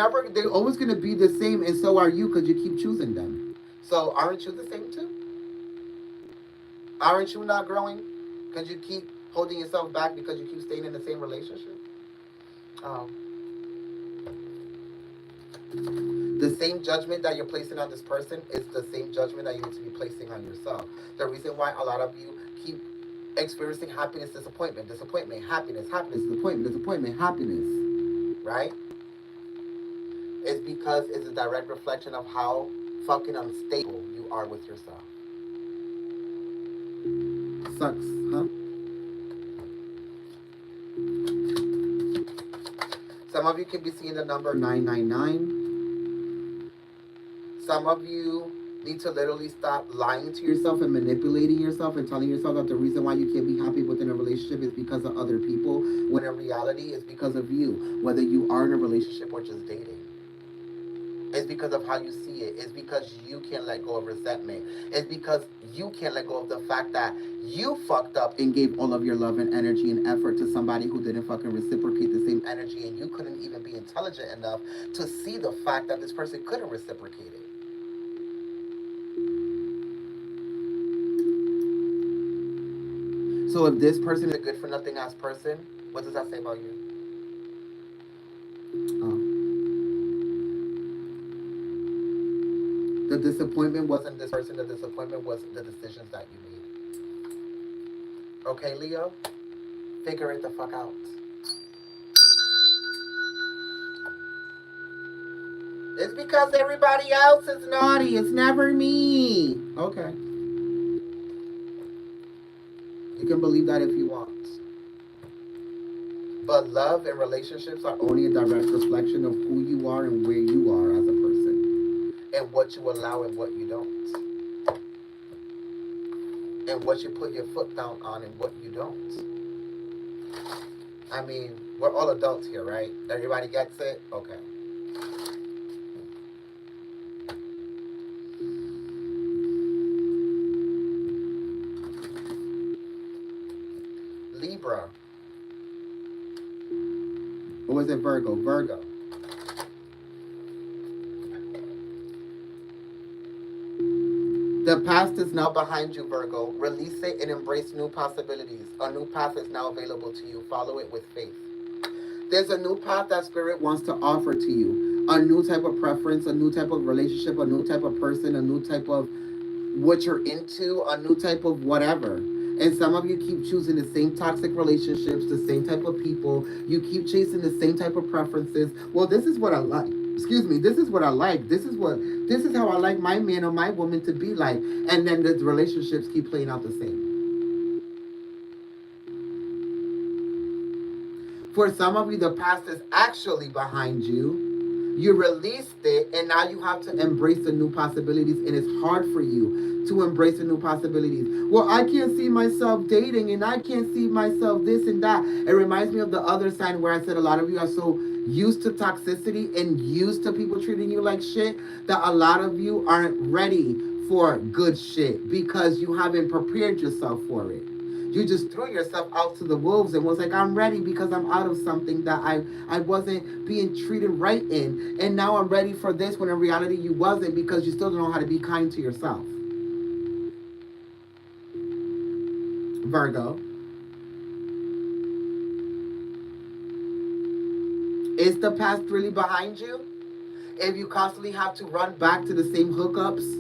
always gonna be the same, and so are you, because you keep choosing them. So aren't you the same too? Aren't you not growing? Because you keep holding yourself back because you keep staying in the same relationship? Um, the same judgment that you're placing on this person is the same judgment that you need to be placing on yourself. The reason why a lot of you keep experiencing happiness, disappointment, disappointment, happiness, happiness, disappointment, disappointment, happiness, right? Is because it's a direct reflection of how fucking unstable you are with yourself. Sucks, huh? Some of you can be seeing the number 999. Some of you need to literally stop lying to yourself and manipulating yourself and telling yourself that the reason why you can't be happy within a relationship is because of other people, when in reality it's because of you, whether you are in a relationship or just dating. It's because of how you see it. It's because you can't let go of resentment. It's because you can't let go of the fact that you fucked up and gave all of your love and energy and effort to somebody who didn't fucking reciprocate the same energy, and you couldn't even be intelligent enough to see the fact that this person couldn't reciprocate it. So if this person is a good for nothing ass person, what does that say about you? Oh. The disappointment wasn't this person, the disappointment was the decisions that you made. Okay, Leo? Figure it the fuck out. It's because everybody else is naughty. It's never me. Okay. You can believe that if you want. But love and relationships are only a direct reflection of who you are and where you are as a person. And what you allow and what you don't. And what you put your foot down on and what you don't. I mean, we're all adults here, right? Everybody gets it? Okay. Libra. Or was it Virgo? Virgo. The past is now behind you, Virgo. Release it and embrace new possibilities. A new path is now available to you. Follow it with faith. There's a new path that Spirit wants to offer to you. A new type of preference, a new type of relationship, a new type of person, a new type of what you're into, a new type of whatever. And some of you keep choosing the same toxic relationships, the same type of people. You keep chasing the same type of preferences. Well, this is what I like. Excuse me. This is what I like. This is how I like my man or my woman to be like. And then the relationships keep playing out the same. For some of you, the past is actually behind you, You released it, and now you have to embrace the new possibilities, and it's hard for you to embrace the new possibilities. Well, I can't see myself dating, and I can't see myself this and that. It reminds me of the other side where I said a lot of you are so used to toxicity and used to people treating you like shit that a lot of you aren't ready for good shit because you haven't prepared yourself for it. You just threw yourself out to the wolves and was like, I'm ready because I'm out of something that I wasn't being treated right in. And now I'm ready for this when in reality you wasn't because you still don't know how to be kind to yourself. Virgo. Is the past really behind you? If you constantly have to run back to the same hookups,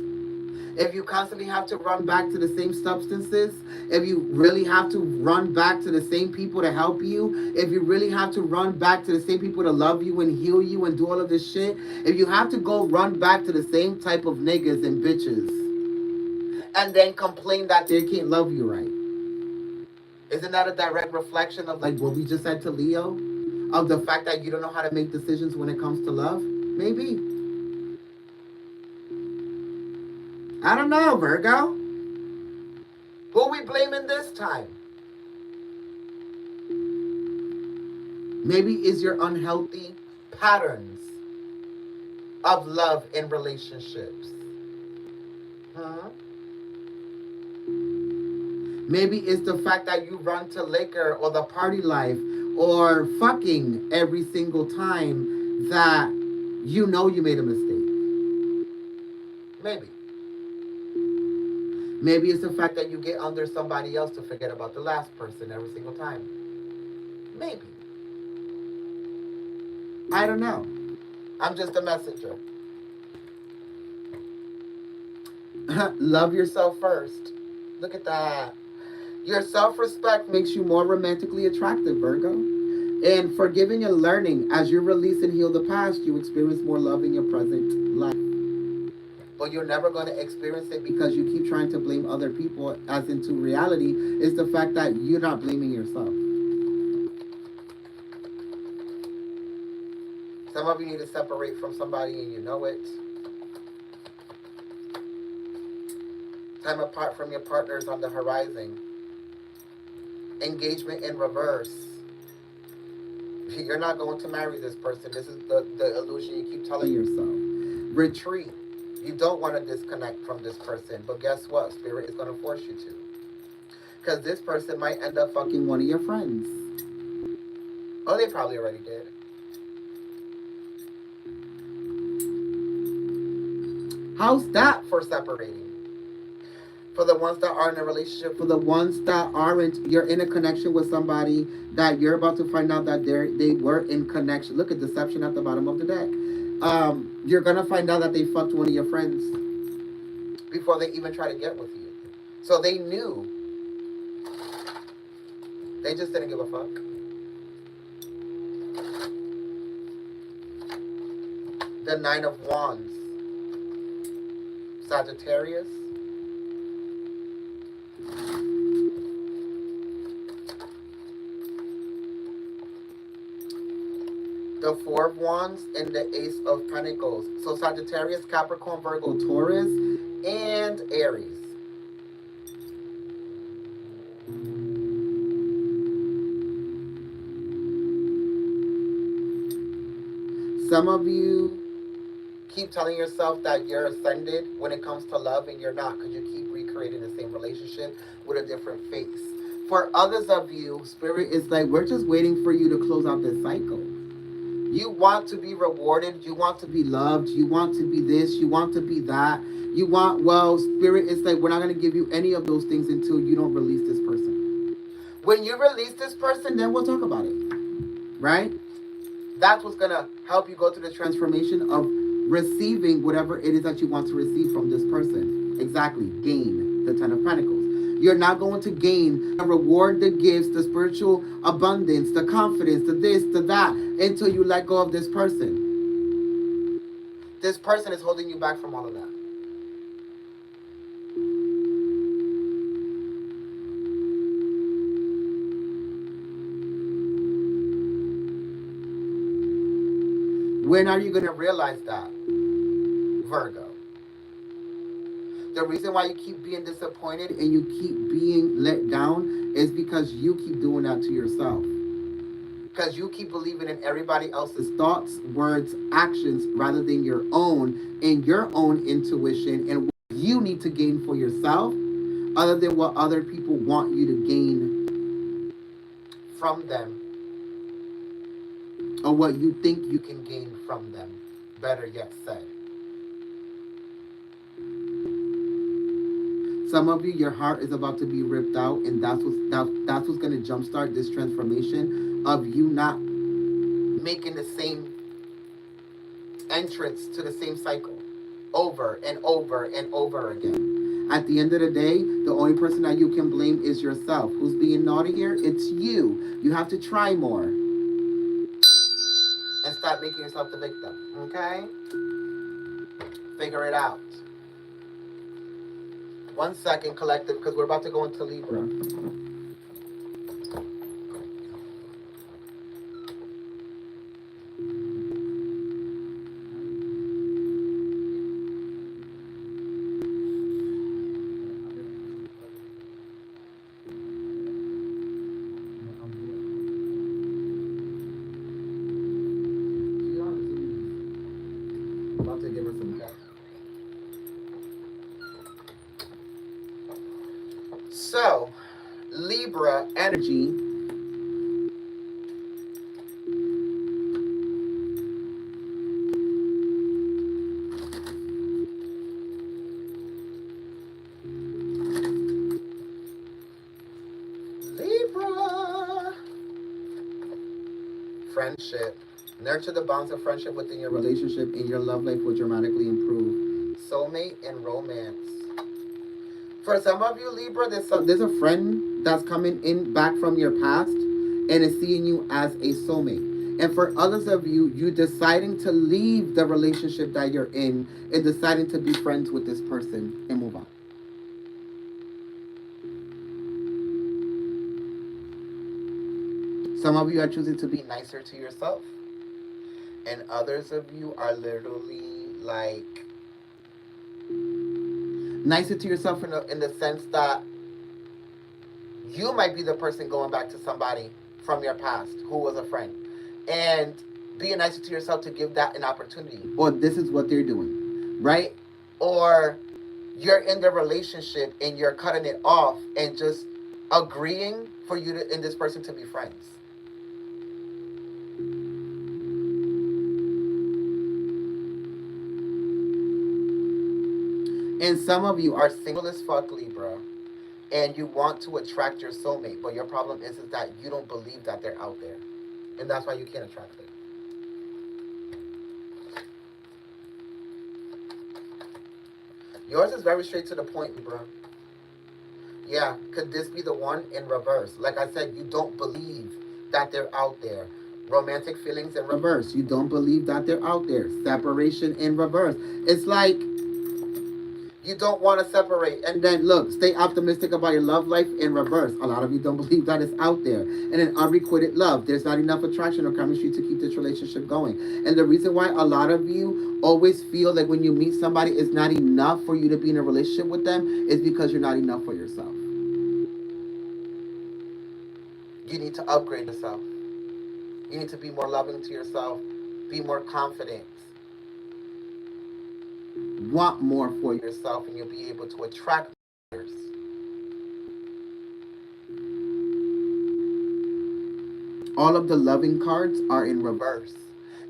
if you constantly have to run back to the same substances, if you really have to run back to the same people to help you, if you really have to run back to the same people to love you and heal you and do all of this shit, if you have to go run back to the same type of niggas and bitches and then complain that they can't love you right, isn't that a direct reflection of like what we just said to Leo? Of the fact that you don't know how to make decisions when it comes to love? Maybe. I don't know, Virgo. Who we blaming this time? Maybe is your unhealthy patterns of love in relationships. Huh? Maybe it's the fact that you run to liquor or the party life or fucking every single time that you know you made a mistake. Maybe. Maybe it's the fact that you get under somebody else to forget about the last person every single time. Maybe. I don't know. I'm just a messenger. Love yourself first. Look at that. Your self-respect makes you more romantically attractive, Virgo. And forgiving and learning, as you release and heal the past, you experience more love in your present life. But you're never going to experience it because you keep trying to blame other people, as into reality is the fact that you're not blaming yourself. Some of you need to separate from somebody and you know it. Time apart from your partners on the horizon. Engagement in reverse. You're not going to marry this person. This is the illusion you keep telling yourself. Retreat. You don't want to disconnect from this person. But guess what? Spirit is going to force you to. Because this person might end up fucking one of your friends. Oh, they probably already did. How's that for separating? For the ones that are in a relationship, for the ones that aren't, you're in a connection with somebody that you're about to find out that they were in connection. Look at deception at the bottom of the deck. You're gonna find out that they fucked one of your friends before they even try to get with you. So they knew. They just didn't give a fuck. The Nine of Wands. Sagittarius. The Four of Wands and the Ace of Pentacles. So Sagittarius, Capricorn, Virgo, Taurus, and Aries. Some of you keep telling yourself that you're ascended when it comes to love, and you're not, because you keep recreating the same relationship with a different face. For others of you, Spirit is like, we're just waiting for you to close out this cycle. You want to be rewarded. You want to be loved. You want to be this. You want to be that. You want, well, Spirit is like, we're not going to give you any of those things until you don't release this person. When you release this person, then we'll talk about it. Right? That's what's going to help you go through the transformation of receiving whatever it is that you want to receive from this person. Exactly. Gain the Ten of Pentacles. You're not going to gain the reward, the gifts, the spiritual abundance, the confidence, the this, the that, until you let go of this person. This person is holding you back from all of that. When are you going to realize that, Virgo? The reason why you keep being disappointed and you keep being let down is because you keep doing that to yourself. Because you keep believing in everybody else's thoughts, words, actions rather than your own and your own intuition and what you need to gain for yourself other than what other people want you to gain from them or what you think you can gain from them. Better yet said. Some of you, your heart is about to be ripped out, and that's what's going to jumpstart this transformation of you not making the same entrance to the same cycle over and over and over again. At the end of the day, the only person that you can blame is yourself. Who's being naughty here? It's you. You have to try more and stop making yourself the victim. Okay? Figure it out. 1 second, collective, because we're about to go into Libra. About to give her some help. So, Libra energy. Libra. Friendship. Nurture the bonds of friendship within your relationship and your love life will dramatically improve. Soulmate and romance. For some of you, Libra, there's a friend that's coming in back from your past and is seeing you as a soulmate. And for others of you, you deciding to leave the relationship that you're in and deciding to be friends with this person and move on. Some of you are choosing to be nicer to yourself. And others of you are literally like nicer to yourself in the sense that you might be the person going back to somebody from your past who was a friend and being nicer to yourself to give that an opportunity. Or this is what they're doing, right? Or you're in the relationship and you're cutting it off and just agreeing for you to, and this person to be friends. And some of you are single as fuck, Libra, and you want to attract your soulmate, but your problem is that you don't believe that they're out there. And that's why you can't attract them. Yours is very straight to the point, Libra. Yeah, could this be the one in reverse? Like I said, you don't believe that they're out there. Romantic feelings in reverse. You don't believe that they're out there. Separation in reverse. It's like you don't want to separate. And then look, stay optimistic about your love life in reverse. A lot of you don't believe that it's out there. And in unrequited love, there's not enough attraction or chemistry to keep this relationship going. And the reason why a lot of you always feel like when you meet somebody, it's not enough for you to be in a relationship with them is because you're not enough for yourself. You need to upgrade yourself. You need to be more loving to yourself. Be more confident. Want more for yourself and you'll be able to attract others. All of the loving cards are in reverse.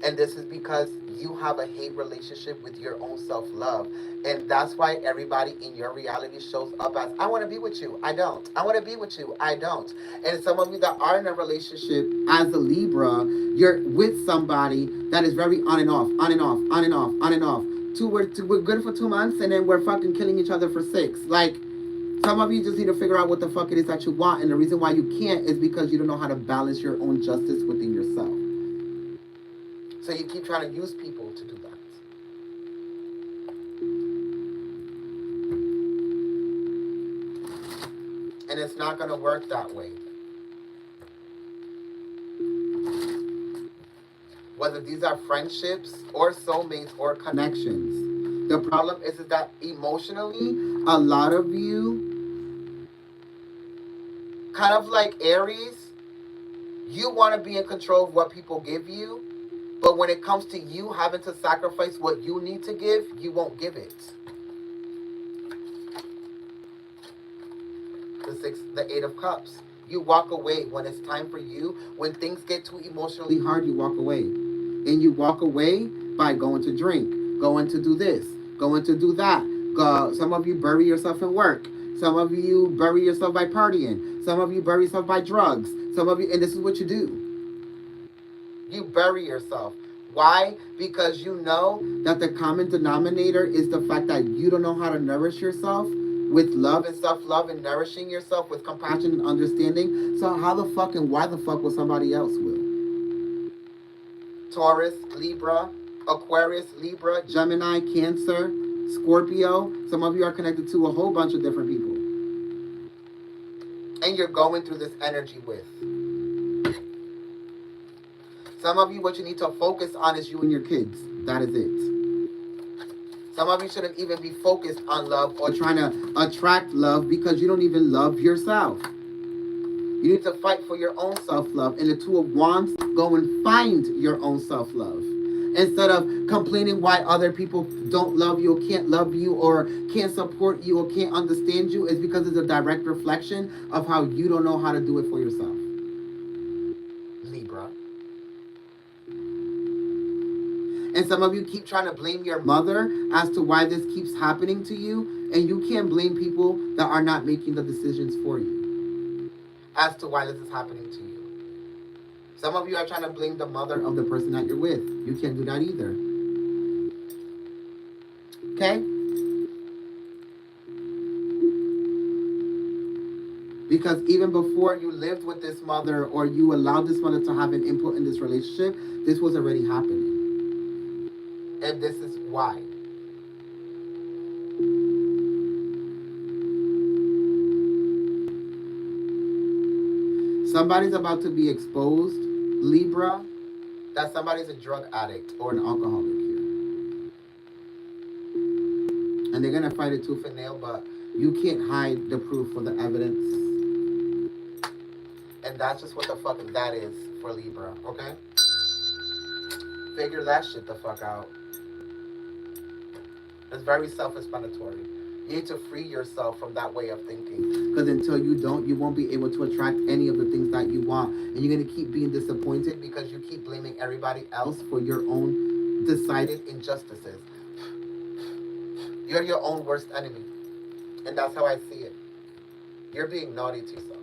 And this is because you have a hate relationship with your own self-love. And that's why everybody in your reality shows up as, I want to be with you, I don't. I want to be with you, I don't. And some of you that are in a relationship as a Libra, you're with somebody that is very on and off, on and off, on and off, on and off. We're good for 2 months and then we're fucking killing each other for 6. Like, some of you just need to figure out what the fuck it is that you want. And the reason why you can't is because you don't know how to balance your own justice within yourself. So you keep trying to use people to do that. And it's not going to work that way. whether these are friendships or soulmates or connections. The problem is that emotionally, a lot of you, kind of like Aries, you want to be in control of what people give you, but when it comes to you having to sacrifice what you need to give, you won't give it. The Eight of Cups. You walk away when it's time for you. When things get too emotionally hard, you walk away. And you walk away by going to drink, going to do this, going to do that. Some of you bury yourself in work. Some of you bury yourself by partying. Some of you bury yourself by drugs. Some of you, and this is what you do. You bury yourself. Why? Because you know that the common denominator is the fact that you don't know how to nourish yourself with love and self-love and nourishing yourself with compassion and understanding. So how the fuck and why the fuck will somebody else will? Taurus, Libra, Aquarius, Libra, Gemini, Cancer, Scorpio. Some of you are connected to a whole bunch of different people. And you're going through this energy with. Some of you, what you need to focus on is you and your kids. That is it. Some of you shouldn't even be focused on love or trying to attract love because you don't even love yourself. You need to fight for your own self-love. And the Two of Wands, go and find your own self-love. Instead of complaining why other people don't love you or can't love you or can't support you or can't understand you, is because it's a direct reflection of how you don't know how to do it for yourself. Libra. And some of you keep trying to blame your mother as to why this keeps happening to you. And you can't blame people that are not making the decisions for you as to why this is happening to you. Some of you are trying to blame the mother of the person that you're with. You can't do that either. Okay? Because even before you lived with this mother or you allowed this mother to have an input in this relationship, this was already happening. And this is why. Somebody's about to be exposed, Libra, that somebody's a drug addict or an alcoholic here. And they're going to fight it tooth and nail, but you can't hide the proof or the evidence. And that's just what the fuck that is for Libra, okay? Figure that shit the fuck out. It's very self-explanatory. You need to free yourself from that way of thinking. Because until you don't, you won't be able to attract any of the things that you want. And you're going to keep being disappointed because you keep blaming everybody else for your own decided injustices. You're your own worst enemy. And that's how I see it. You're being naughty to yourself.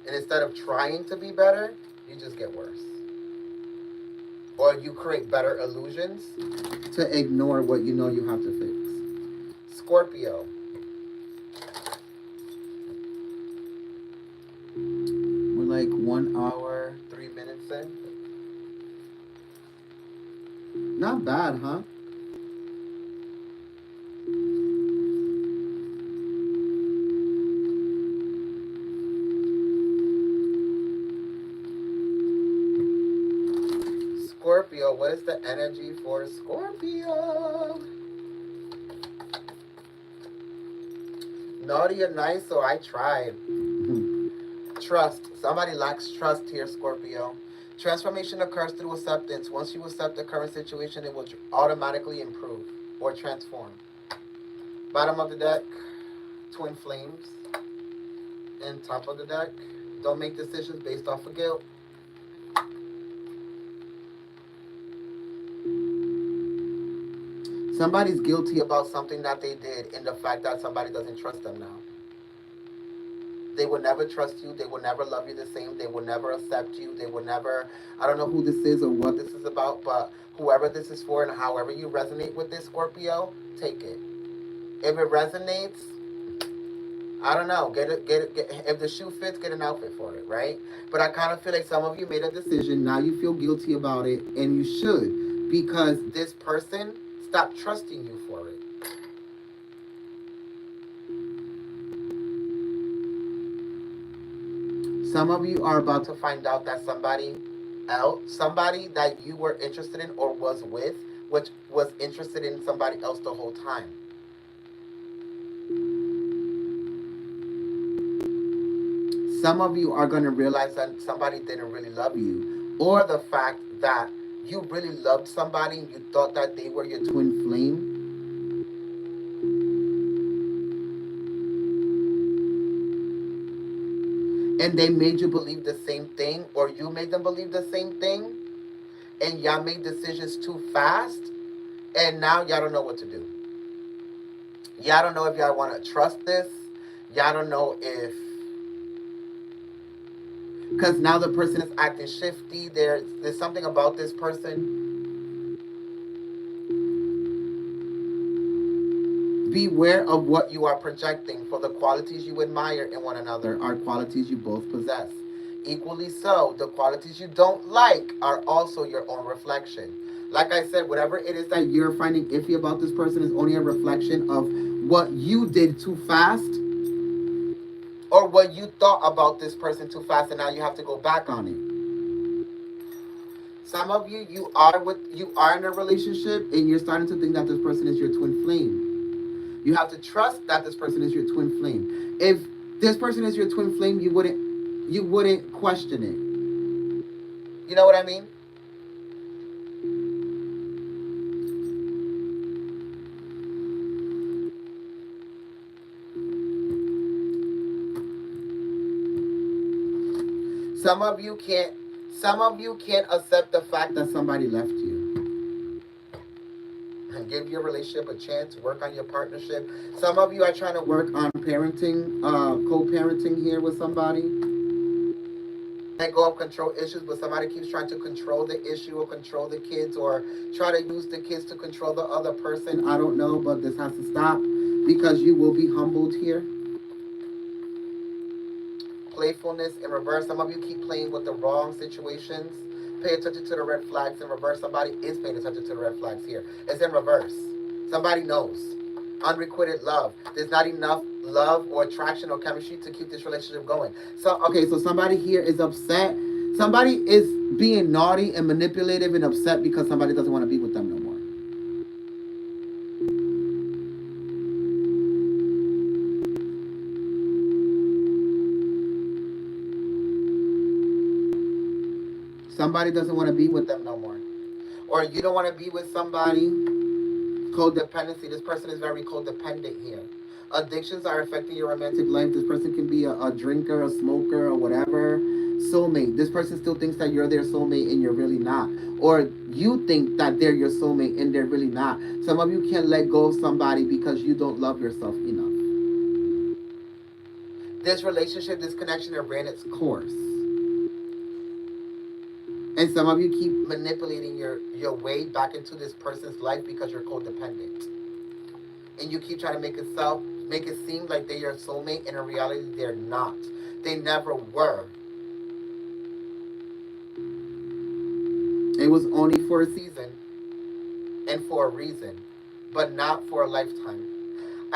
And instead of trying to be better, you just get worse. Or you create better illusions to ignore what you know you have to fix. Scorpio. We're like 1 hour, 3 minutes in. Not bad, huh? Scorpio, what is the energy for Scorpio? Naughty and nice, so I tried. Trust. Somebody lacks trust here, Scorpio. Transformation occurs through acceptance. Once you accept the current situation, it will automatically improve or transform. Bottom of the deck, twin flames. And top of the deck, don't make decisions based off of guilt. Somebody's guilty about something that they did in the fact that somebody doesn't trust them now. They will never trust you. They will never love you the same. They will never accept you. They will never, I don't know who this is or what this is about, but whoever this is for and however you resonate with this, Scorpio, take it. If it resonates, I don't know, get it, if the shoe fits, get an outfit for it, right? But I kind of feel like some of you made a decision. Now you feel guilty about it, and you should, because this person stopped trusting you for it. Some of you are about to find out that somebody else, somebody that you were interested in or was with, which was interested in somebody else the whole time. Some of you are going to realize that somebody didn't really love you, or the fact that you really loved somebody and you thought that they were your twin flame, and they made you believe the same thing, or you made them believe the same thing, and y'all made decisions too fast, and now y'all don't know what to do. Y'all don't know if y'all want to trust this. Y'all don't know if, because now the person is acting shifty. There's something about this person. Beware of what you are projecting, for the qualities you admire in one another are qualities you both possess. Equally so, the qualities you don't like are also your own reflection. Like I said, whatever it is that you're finding iffy about this person is only a reflection of what you did too fast, or what you thought about this person too fast, and now you have to go back on it. Some of you, you are in a relationship and you're starting to think that this person is your twin flame. You have to trust that this person is your twin flame. If this person is your twin flame, you wouldn't question it. You know what I mean? Some of you can't some of you can't accept the fact that somebody left you. And give your relationship a chance, work on your partnership. Some of you are trying to work on parenting, co-parenting here with somebody. Let go of control issues, but somebody keeps trying to control the issue or control the kids or try to use the kids to control the other person. I don't know, but this has to stop because you will be humbled here. Playfulness in reverse. Some of you keep playing with the wrong situations. Pay attention to the red flags in reverse. Somebody is paying attention to the red flags here. It's in reverse. Somebody knows. Unrequited love. There's not enough love or attraction or chemistry to keep this relationship going. So, okay, so somebody here is upset. Somebody is being naughty and manipulative and upset because somebody doesn't want to be with them no more. Somebody doesn't want to be with them no more. Or you don't want to be with somebody. Codependency. This person is very codependent here. Addictions are affecting your romantic life. This person can be a drinker, a smoker, or whatever. Soulmate. This person still thinks that you're their soulmate and you're really not. Or you think that they're your soulmate and they're really not. Some of you can't let go of somebody because you don't love yourself enough. This relationship, this connection, it ran its course. And some of you keep manipulating your way back into this person's life because you're codependent. And you keep trying to make it seem like they're your soulmate, and in reality they're not. They never were. It was only for a season and for a reason, but not for a lifetime.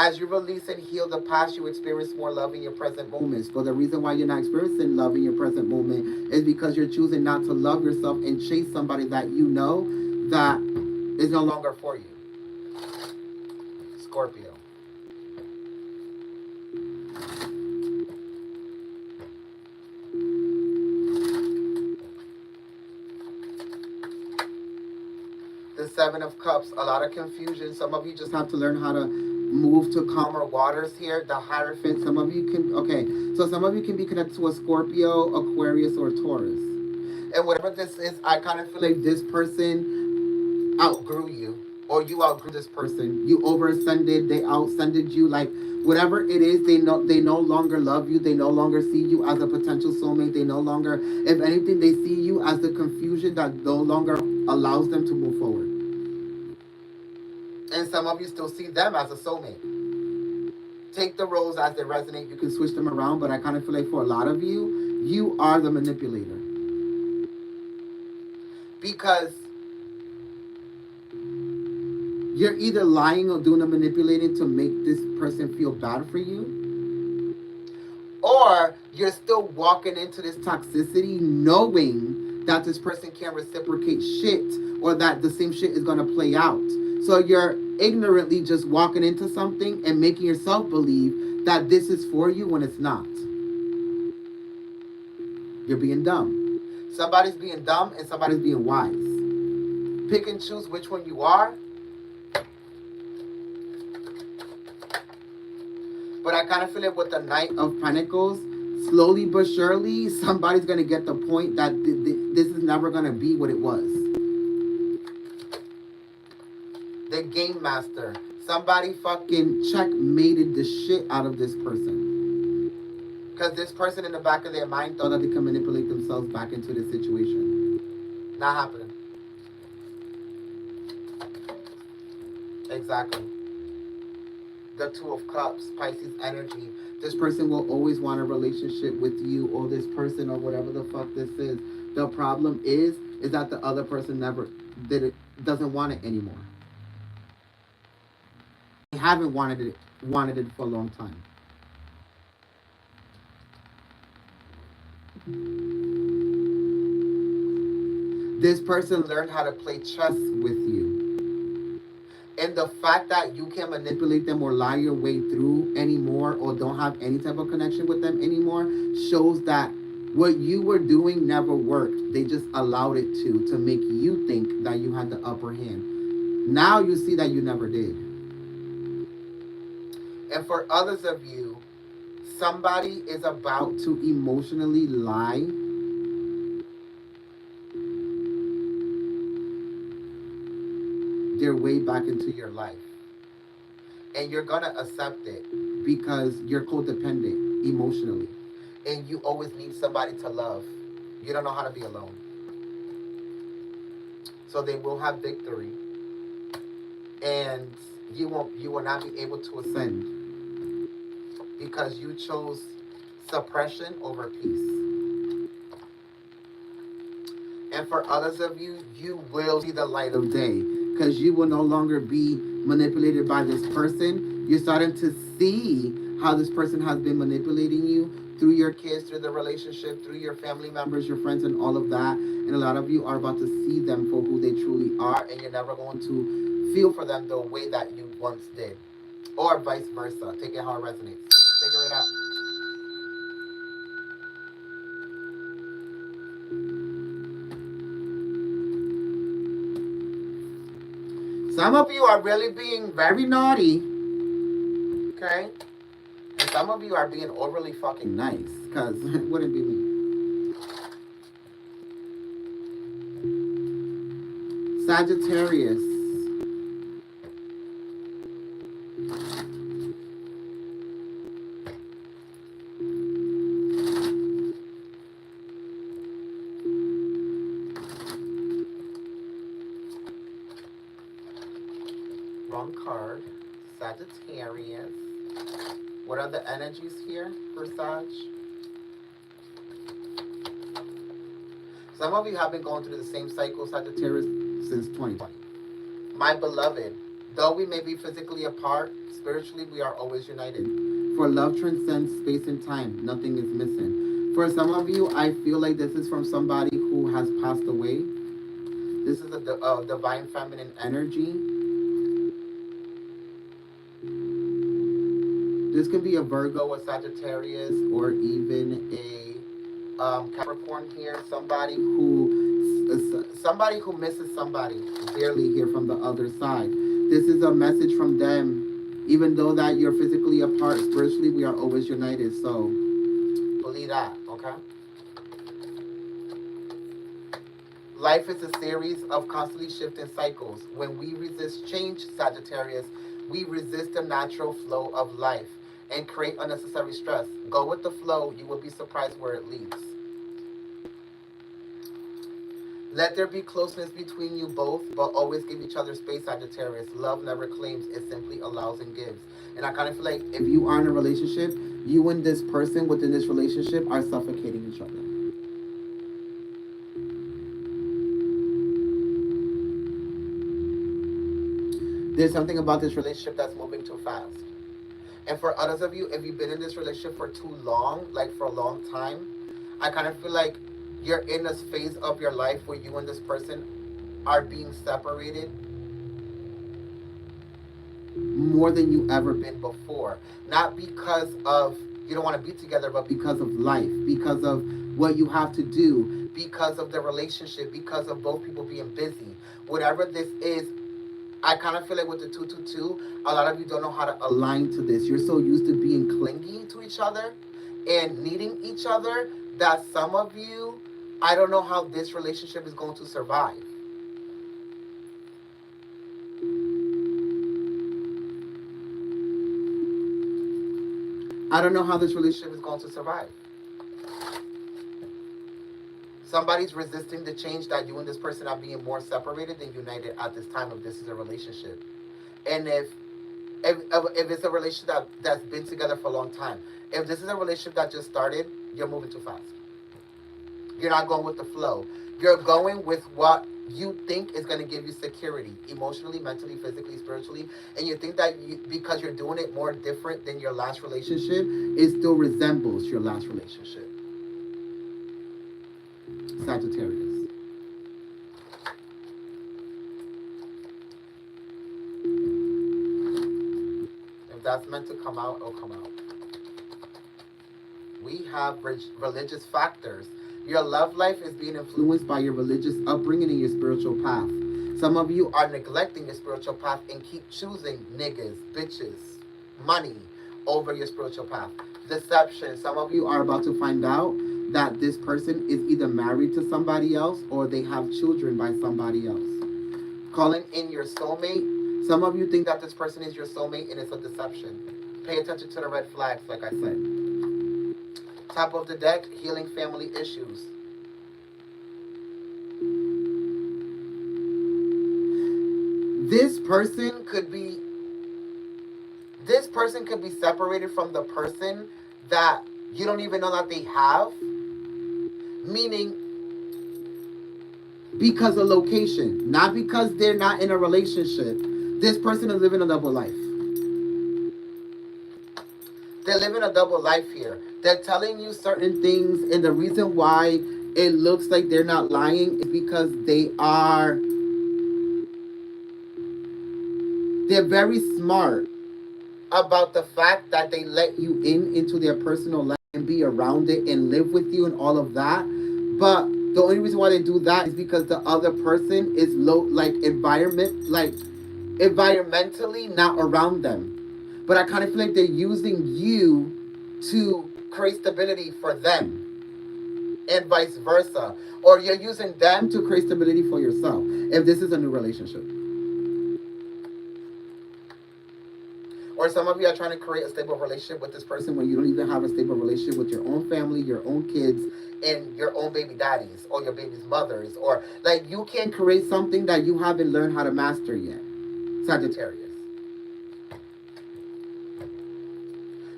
As you release and heal the past, you experience more love in your present moments. But the reason why you're not experiencing love in your present moment is because you're choosing not to love yourself and chase somebody that you know that is no longer for you. Scorpio. The Seven of Cups, a lot of confusion. Some of you just have to learn how to move to calmer waters here. The Hierophant, some of you can, okay, so some of you can be connected to a Scorpio, Aquarius, or Taurus. And whatever this is, I kind of feel like this person outgrew you, or you outgrew this person. You overascended, they outscended you. Like whatever it is, they no longer love you. They no longer see you as a potential soulmate. They no longer, if anything, they see you as the confusion that no longer allows them to move forward. And some of you still see them as a soulmate. Take the roles as they resonate. You can switch them around, but I kind of feel like for a lot of you, you are the manipulator. Because you're either lying or doing the manipulating to make this person feel bad for you, or you're still walking into this toxicity knowing that this person can't reciprocate shit, or that the same shit is going to play out. So you're ignorantly just walking into something and making yourself believe that this is for you when it's not. You're being dumb. Somebody's being dumb and somebody's being wise. Pick and choose which one you are. But I kind of feel like with the Knight of Pentacles, slowly but surely, somebody's going to get the point that this is never going to be what it was. The Game Master. Somebody fucking checkmated the shit out of this person. Because this person in the back of their mind thought that they can manipulate themselves back into the situation. Not happening. Exactly. The Two of Cups, Pisces energy. This person will always want a relationship with you, or this person, or whatever the fuck this is. The problem is that the other person never did it, doesn't want it anymore. They haven't wanted it for a long time. This person learned how to play chess with you. And the fact that you can't manipulate them or lie your way through anymore, or don't have any type of connection with them anymore, shows that what you were doing never worked. They just allowed it to make you think that you had the upper hand. Now you see that you never did. And for others of you, somebody is about to emotionally lie their way back into your life. And you're going to accept it because you're codependent emotionally. And you always need somebody to love. You don't know how to be alone. So they will have victory. And you will not be able to ascend. Because you chose suppression over peace. And for others of you, you will see the light of day. Because you will no longer be manipulated by this person. You're starting to see how this person has been manipulating you through your kids, through the relationship, through your family members, your friends, and all of that. And a lot of you are about to see them for who they truly are, and you're never going to feel for them the way that you once did. Or vice versa. Take it how it resonates. Figure it out. Some of you are really being very naughty, okay? And some of you are being overly fucking nice, because it wouldn't be me. Sagittarius. Wrong card. Sagittarius. What are the energies here for Sag? Some of you have been going through the same cycle, Sagittarius, since 2020. My beloved, though we may be physically apart, spiritually we are always united. For love transcends space and time. Nothing is missing. For some of you, I feel like this is from somebody who has passed away. This is a divine feminine energy. This could be a Virgo, a Sagittarius, or even a Capricorn here. Somebody who misses somebody dearly here from the other side. This is a message from them. Even though that you're physically apart, spiritually we are always united. So believe that, okay? Life is a series of constantly shifting cycles. When we resist change, Sagittarius, we resist the natural flow of life and create unnecessary stress. Go with the flow. You will be surprised where it leads. Let there be closeness between you both, but always give each other space, Sagittarius. Love never claims. It simply allows and gives. And I kind of feel like if you are in a relationship, you and this person within this relationship are suffocating each other. There's something about this relationship that's moving too fast. And for others of you, if you've been in this relationship for too long, like for a long time, I kind of feel like you're in this phase of your life where you and this person are being separated more than you ever been before. Not because of you don't want to be together, but because of life, because of what you have to do, because of the relationship, because of both people being busy. Whatever this is, I kind of feel like with the 222, a lot of you don't know how to align to this. You're so used to being clingy to each other and needing each other that some of you, I don't know how this relationship is going to survive. I don't know how this relationship is going to survive. Somebody's resisting the change that you and this person are being more separated than united at this time if this is a relationship. And if it's a relationship that's been together for a long time, if this is a relationship that just started, you're moving too fast. You're not going with the flow. You're going with what you think is going to give you security emotionally, mentally, physically, spiritually. And you think that because you're doing it more different than your last relationship, it still resembles your last relationship. Sagittarius. If that's meant to come out, it'll come out. We have religious factors. Your love life is being influenced by your religious upbringing and your spiritual path. Some of you are neglecting your spiritual path and keep choosing niggas, bitches, money over your spiritual path. Deception. Some of you are about to find out that this person is either married to somebody else or they have children by somebody else. Calling in your soulmate. Some of you think that this person is your soulmate and it's a deception. Pay attention to the red flags, like I said. Top of the deck, healing family issues. This person could be separated from the person that you don't even know that they have. Meaning because of location, not because they're not in a relationship. This person is living a double life. They're living a double life here. They're telling you certain things, and the reason why it looks like they're not lying is because they're very smart about the fact that they let you into their personal life and be around it and live with you and all of that. But the only reason why they do that is because the other person is environmentally not around them. But I kind of feel like they're using you to create stability for them and vice versa. Or you're using them to create stability for yourself if this is a new relationship. Or some of you are trying to create a stable relationship with this person when you don't even have a stable relationship with your own family, your own kids, and your own baby daddies or your baby's mothers. Or like you can't create something that you haven't learned how to master yet. Sagittarius.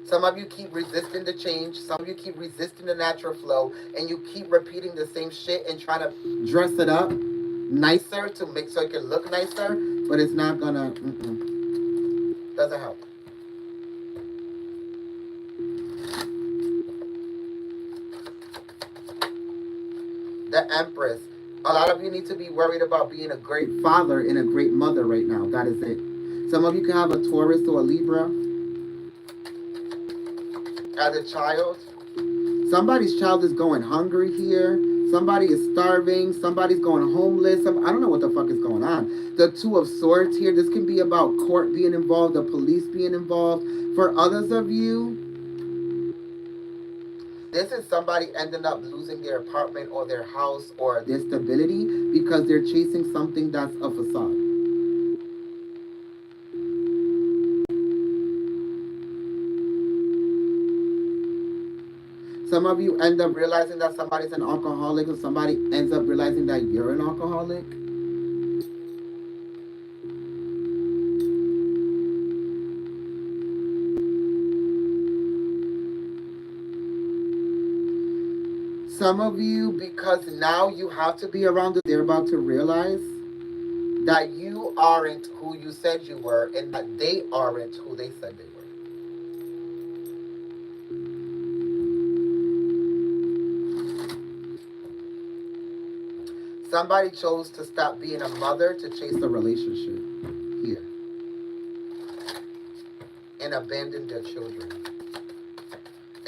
Some of you keep resisting the change. Some of you keep resisting the natural flow. And you keep repeating the same shit and trying to dress it up nicer to make so it can look nicer. But it's not gonna, doesn't help. The Empress. A lot of you need to be worried about being a great father and a great mother right now. That is it. Some of you can have a Taurus or a Libra as a child. Somebody's child is going hungry here. Somebody is starving. Somebody's going homeless. I don't know what the fuck is going on. The Two of Swords here. This can be about court being involved, the police being involved. For others of you, this is somebody ending up losing their apartment or their house or their stability because they're chasing something that's a facade. Some of you end up realizing that somebody's an alcoholic, or somebody ends up realizing that you're an alcoholic. Some of you, because now you have to be around it, they're about to realize that you aren't who you said you were and that they aren't who they said they were. Somebody chose to stop being a mother to chase a relationship here and abandon their children.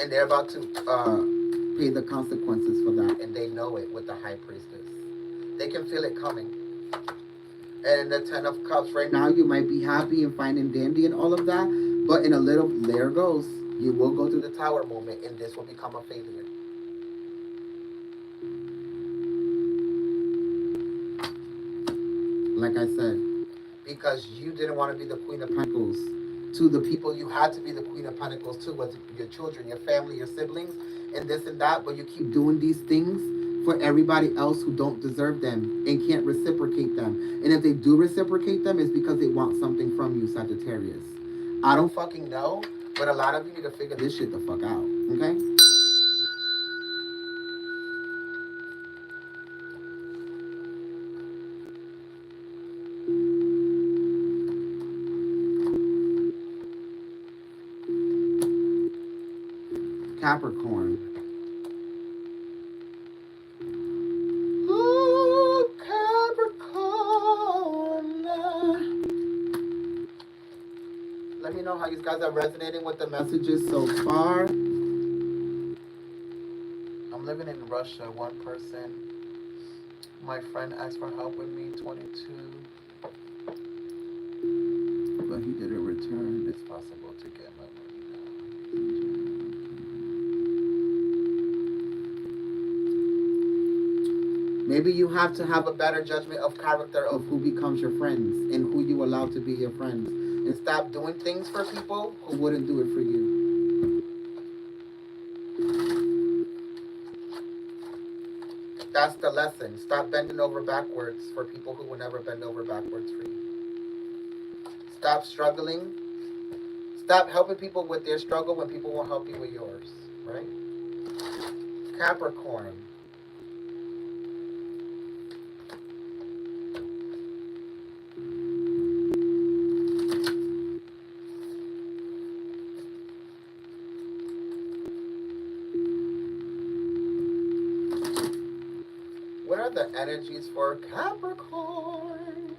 And they're about to pay the consequences for that. And they know it with the high priestess. They can feel it coming. And the Ten of Cups, right now you might be happy and fine and dandy and all of that. But in a little, there goes. You will go through the Tower moment and this will become a failure. Like I said, because you didn't want to be the Queen of Pentacles to the people you had to be the Queen of Pentacles to, with your children, your family, your siblings, and this and that, but you keep doing these things for everybody else who don't deserve them and can't reciprocate them. And if they do reciprocate them, it's because they want something from you, Sagittarius. I don't fucking know, but a lot of you need to figure this shit the fuck out, okay? Capricorn. Ooh, Capricorn. Let me know how you guys are resonating with the messages so far. I'm living in Russia. One person. My friend asked for help with me, 22. But he didn't return. It's possible to get my money now. Maybe you have to have a better judgment of character of who becomes your friends and who you allow to be your friends. And stop doing things for people who wouldn't do it for you. That's the lesson. Stop bending over backwards for people who will never bend over backwards for you. Stop struggling. Stop helping people with their struggle when people won't help you with yours, right? Capricorn. What are the energies for Capricorn?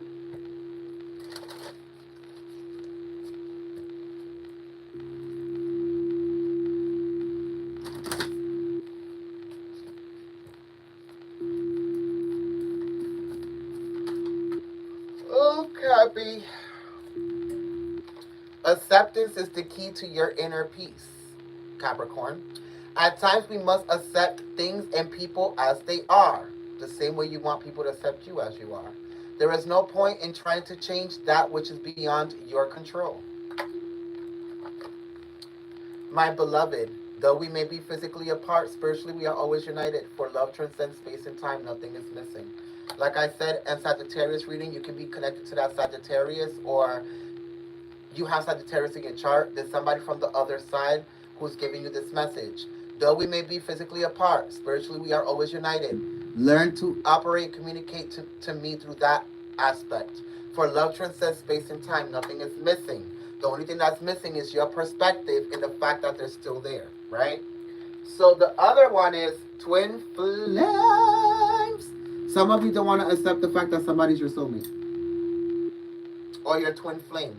Oh, Cappy. Acceptance is the key to your inner peace, Capricorn. At times we must accept things and people as they are, the same way you want people to accept you as you are. There is no point in trying to change that which is beyond your control. My beloved, though we may be physically apart, spiritually we are always united. For love transcends space and time, nothing is missing. Like I said, in Sagittarius reading, you can be connected to that Sagittarius, or you have Sagittarius in your chart. There's somebody from the other side who's giving you this message. Though we may be physically apart, spiritually we are always united. Learn to operate, communicate to me through that aspect. For love transcends space and time, nothing is missing. The only thing that's missing is your perspective and the fact that they're still there, right? So the other one is twin flames. Some of you don't want to accept the fact that somebody's your soulmate or your twin flame.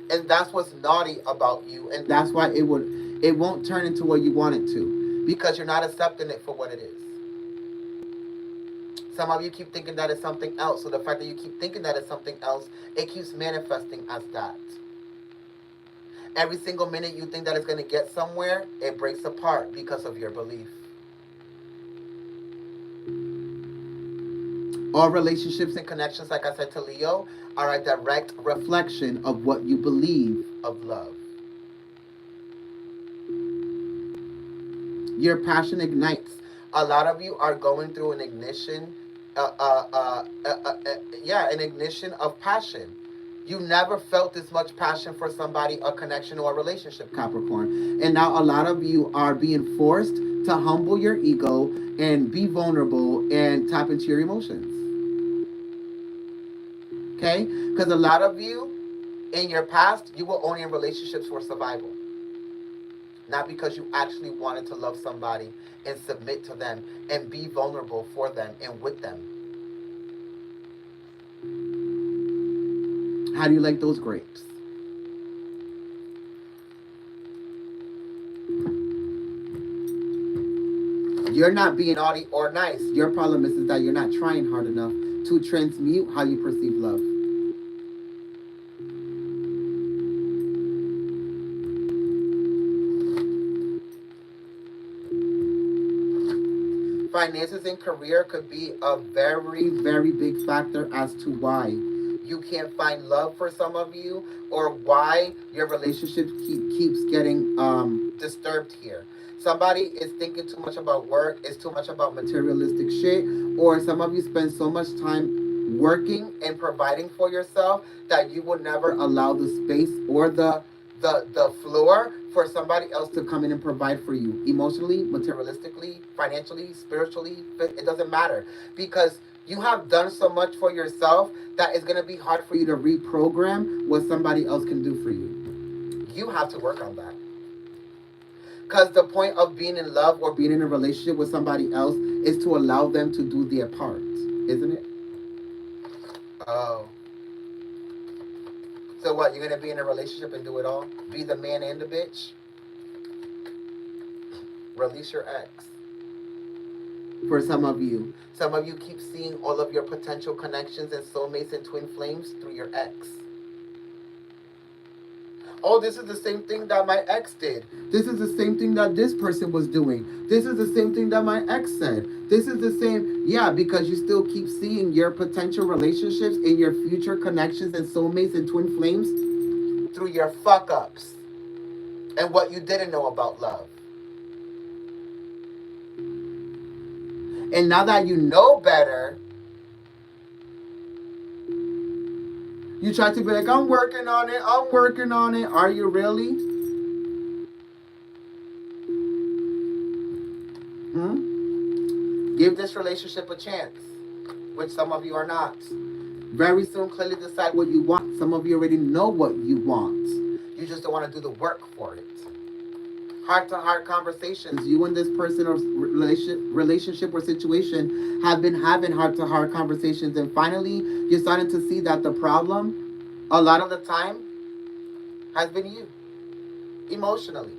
And that's what's naughty about you. And that's why it won't turn into what you want it to. Because you're not accepting it for what it is. Some of you keep thinking that it's something else. So the fact that you keep thinking that it's something else, it keeps manifesting as that. Every single minute you think that it's going to get somewhere, it breaks apart because of your belief. All relationships and connections, like I said to Leo, are a direct reflection of what you believe of love. Your passion ignites. A lot of you are going through an ignition, an ignition of passion. You never felt this much passion for somebody, a connection, or a relationship, Capricorn. And now a lot of you are being forced to humble your ego and be vulnerable and tap into your emotions. Okay? Because a lot of you, in your past, you were only in relationships for survival. Not because you actually wanted to love somebody and submit to them and be vulnerable for them and with them. How do you like those grapes? You're not being naughty or nice. Your problem is that you're not trying hard enough to transmute how you perceive love. Finances and career could be a very, very big factor as to why you can't find love for some of you, or why your relationship keeps getting disturbed here. Somebody is thinking too much about work, is too much about materialistic shit, or some of you spend so much time working and providing for yourself that you will never allow the space or the floor for somebody else to come in and provide for you emotionally, materialistically, financially, spiritually. It doesn't matter, because you have done so much for yourself that it's going to be hard for you to reprogram what somebody else can do for you. You have to work on that, because the point of being in love or being in a relationship with somebody else is to allow them to do their part, isn't it? Oh. So what, you're gonna be in a relationship and do it all? Be the man and the bitch? Release your ex. For some of you. Some of you keep seeing all of your potential connections and soulmates and twin flames through your ex. Oh, this is the same thing that my ex did. This is the same thing that this person was doing. This is the same thing that my ex said. This is the same. Yeah, because you still keep seeing your potential relationships and your future connections and soulmates and twin flames through your fuck ups and what you didn't know about love. And now that you know better, you try to be like, I'm working on it, I'm working on it. Are you really? Give this relationship a chance, which some of you are not. Very soon, clearly decide what you want. Some of you already know what you want. You just don't want to do the work for it. Heart-to-heart conversations. You and this person or relationship or situation have been having heart-to-heart conversations, and finally, you're starting to see that the problem, a lot of the time, has been you, emotionally.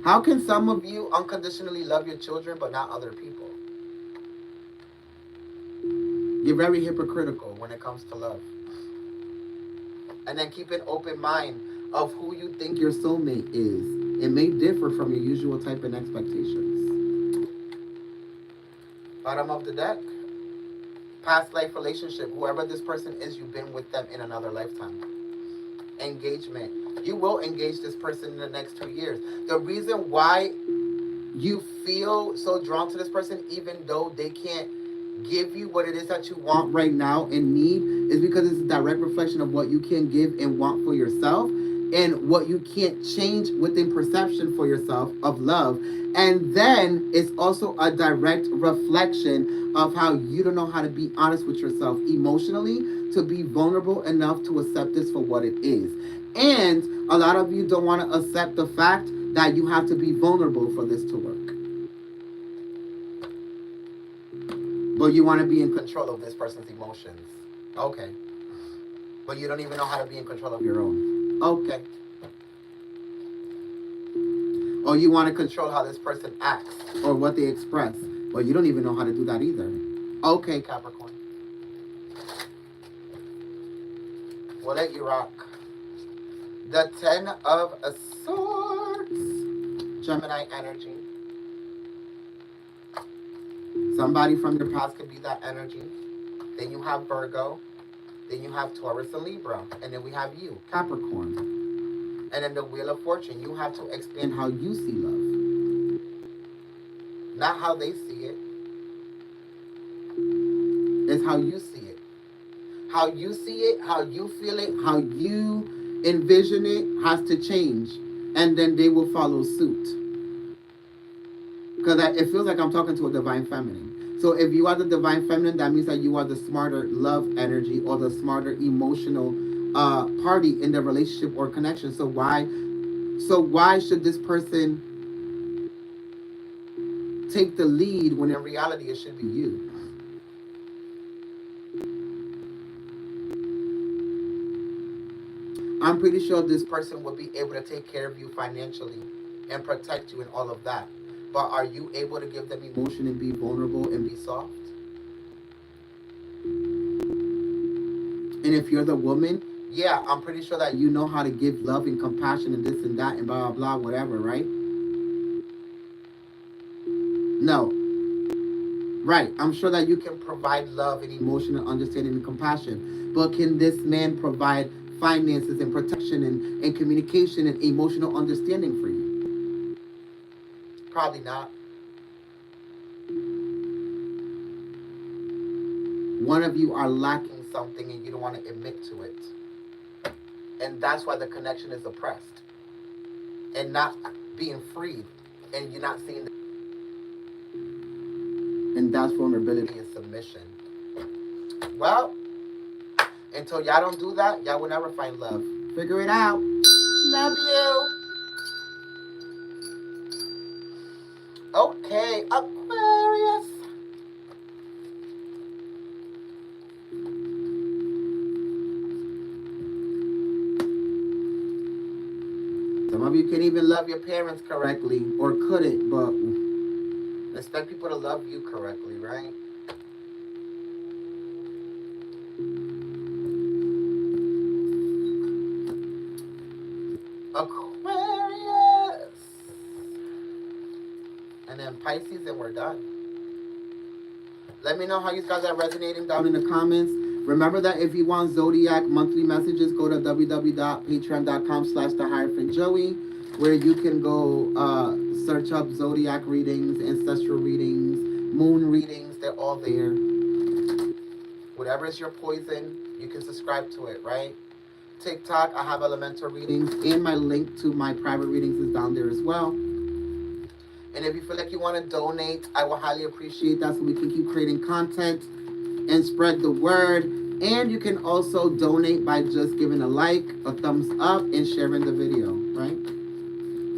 How can some of you unconditionally love your children but not other people? You're very hypocritical when it comes to love. And then keep an open mind of who you think your soulmate is. It may differ from your usual type and expectations. Bottom of the deck. Past life relationship. Whoever this person is, you've been with them in another lifetime. Engagement. You will engage this person in the next 2 years. The reason why you feel so drawn to this person, even though they can't give you what it is that you want right now and need, is because it's a direct reflection of what you can give and want for yourself, and what you can't change within perception for yourself of love. And then it's also a direct reflection of how you don't know how to be honest with yourself emotionally to be vulnerable enough to accept this for what it is. And a lot of you don't want to accept the fact that you have to be vulnerable for this to work. But you want to be in control of this person's emotions. Okay. But you don't even know how to be in control of your own. Okay. Or you want to control how this person acts or what they express. But you don't even know how to do that either. Okay, Capricorn. We'll let you rock. The 10 of Swords. Gemini energy. Somebody from your past could be that energy. Then you have Virgo. Then you have Taurus and Libra. And then we have you, Capricorn. And then the Wheel of Fortune. You have to expand how you see love. Not how they see it. It's how you see it. How you see it, how you feel it, how you envision it has to change. And then they will follow suit. Because it feels like I'm talking to a divine feminine. So if you are the divine feminine, that means that you are the smarter love energy or the smarter emotional party in the relationship or connection. So why should this person take the lead when in reality it should be you. I'm pretty sure this person will be able to take care of you financially and protect you and all of that. But are you able to give them emotion and be vulnerable and be soft? And if you're the woman, yeah, I'm pretty sure that you know how to give love and compassion and this and that and blah, blah, blah, whatever, right? No. Right. I'm sure that you can provide love and emotional understanding and compassion. But can this man provide finances and protection and communication and emotional understanding for you? Probably not. One of you are lacking something and you don't want to admit to it. And that's why the connection is oppressed and not being freed. And you're not seeing the. And that's vulnerability and submission. Well, until y'all don't do that, y'all will never find love. Figure it out. Love you. Okay, Aquarius. Some of you can't even love your parents correctly or couldn't, but expect people to love you correctly, right? Aquarius. And then Pisces, and we're done. Let me know how you guys are resonating down in the comments. Remember that if you want Zodiac monthly messages, go to www.patreon.com/the-joey, where you can go search up Zodiac readings, ancestral readings, moon readings. They're all there. Whatever is your poison, you can subscribe to it, right? TikTok, I have elemental readings, and my link to my private readings is down there as well. And if you feel like you want to donate, I will highly appreciate that so we can keep creating content and spread the word. And you can also donate by just giving a like, a thumbs up, and sharing the video, right?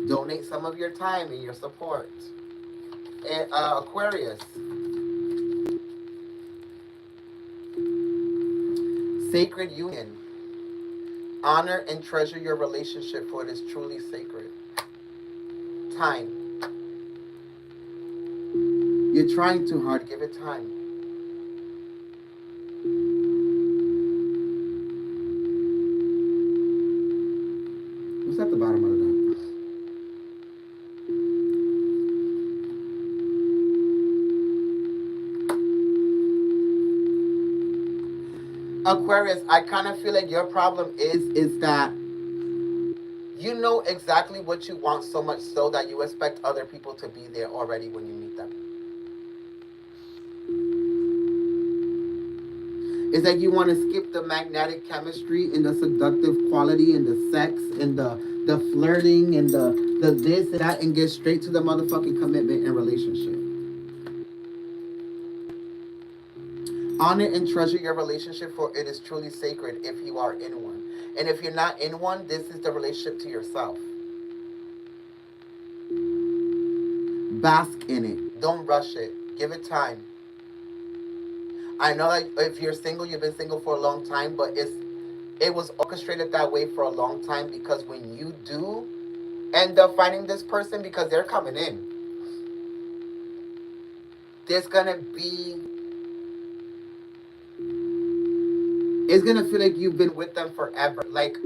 Donate some of your time and your support. And Aquarius. Sacred union. Honor and treasure your relationship, for it is truly sacred. Time. You're trying too hard. Give it time. What's at the bottom of that? Aquarius, I kind of feel like your problem is that you know exactly what you want, so much so that you expect other people to be there already when you meet them. It's like you want to skip the magnetic chemistry and the seductive quality and the sex and the flirting and the this and that and get straight to the motherfucking commitment and relationship. Honor and treasure your relationship, for it is truly sacred if you are in one. And if you're not in one, this is the relationship to yourself. Bask in it. Don't rush it. Give it time. I know that if you're single, you've been single for a long time, but it was orchestrated that way for a long time, because when you do end up finding this person, because they're coming in, there's gonna be, it's gonna feel like you've been with them forever, like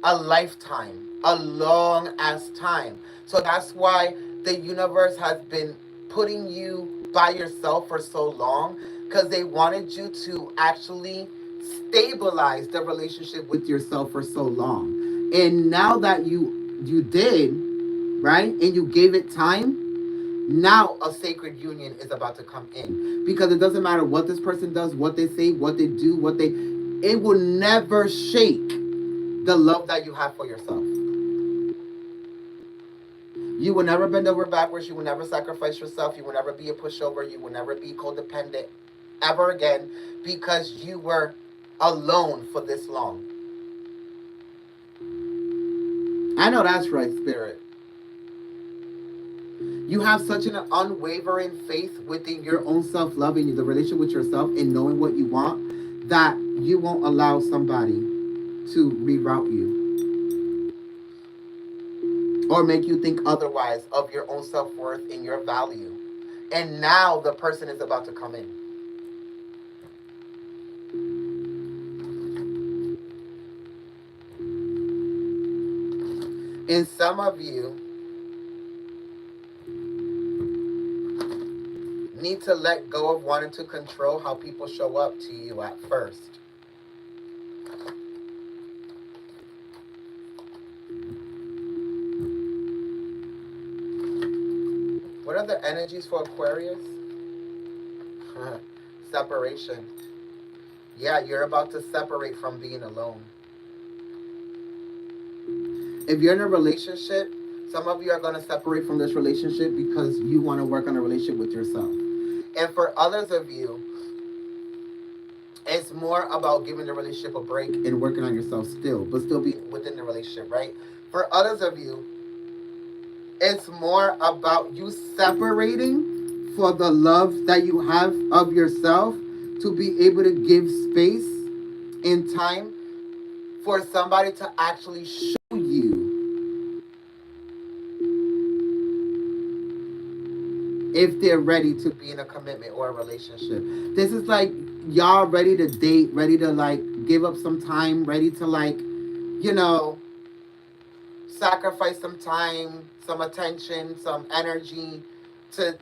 a lifetime, a long ass time. So that's why the universe has been putting you by yourself for so long, because they wanted you to actually stabilize the relationship with yourself for so long. And now that you did, right, and you gave it time, now a sacred union is about to come in, because it doesn't matter what this person does, what they say, what they do, it will never shake the love that you have for yourself. You will never bend over backwards. You will never sacrifice yourself. You will never be a pushover. You will never be codependent ever again, because you were alone for this long. I know that's right, Spirit. You have such an unwavering faith within your own self-love and the relationship with yourself and knowing what you want that you won't allow somebody to reroute you or make you think otherwise of your own self-worth and your value. And now the person is about to come in. And some of you need to let go of wanting to control how people show up to you at first. What are the energies for Aquarius? Separation. Yeah, you're about to separate from being alone. If you're in a relationship, some of you are going to separate from this relationship because you want to work on a relationship with yourself. And for others of you, it's more about giving the relationship a break and working on yourself still, but still be within the relationship, right? For others of you, it's more about you separating for the love that you have of yourself to be able to give space and time for somebody to actually show you if they're ready to be in a commitment or a relationship. This is like y'all ready to date, ready to like give up some time, ready to like, you know, sacrifice some time, some attention, some energy to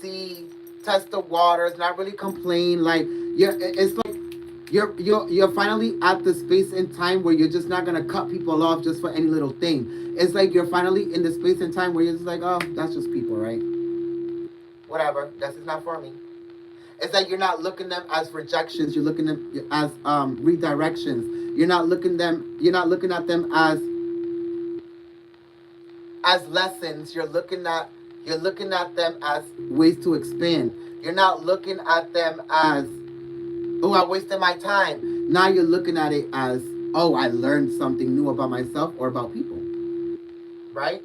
see, test the waters, not really complain. Like it's like you're finally at the space and time where you're just not gonna cut people off just for any little thing. It's like you're finally in the space and time where you're just like, oh, that's just people, right? Whatever, this is not for me. It's like you're not looking them as rejections. You're looking at them as redirections. You're not looking at them as lessons. You're looking at them as ways to expand. You're not looking at them as, oh, I wasted my time. Now you're looking at it as, oh, I learned something new about myself or about people. Right?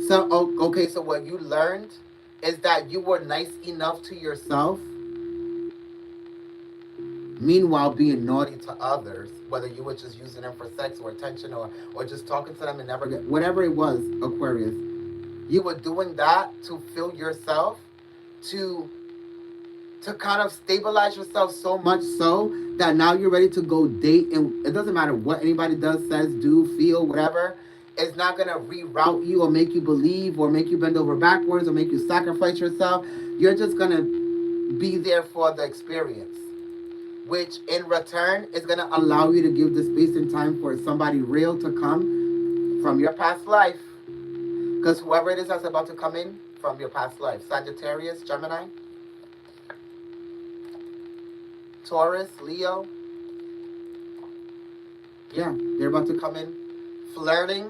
So, okay, so what you learned is that you were nice enough to yourself, meanwhile being naughty to others, whether you were just using them for sex or attention or just talking to them and never get, whatever it was, Aquarius, you were doing that to fill yourself, to kind of stabilize yourself so much so that now you're ready to go date, and it doesn't matter what anybody does, says, do, feel, whatever. It's not gonna reroute you or make you believe or make you bend over backwards or make you sacrifice yourself. You're just gonna be there for the experience, which in return is gonna allow you to give the space and time for somebody real to come from your past life. Because whoever it is that's about to come in from your past life, Sagittarius, Gemini, Taurus, Leo, yeah, they're about to come in flirting,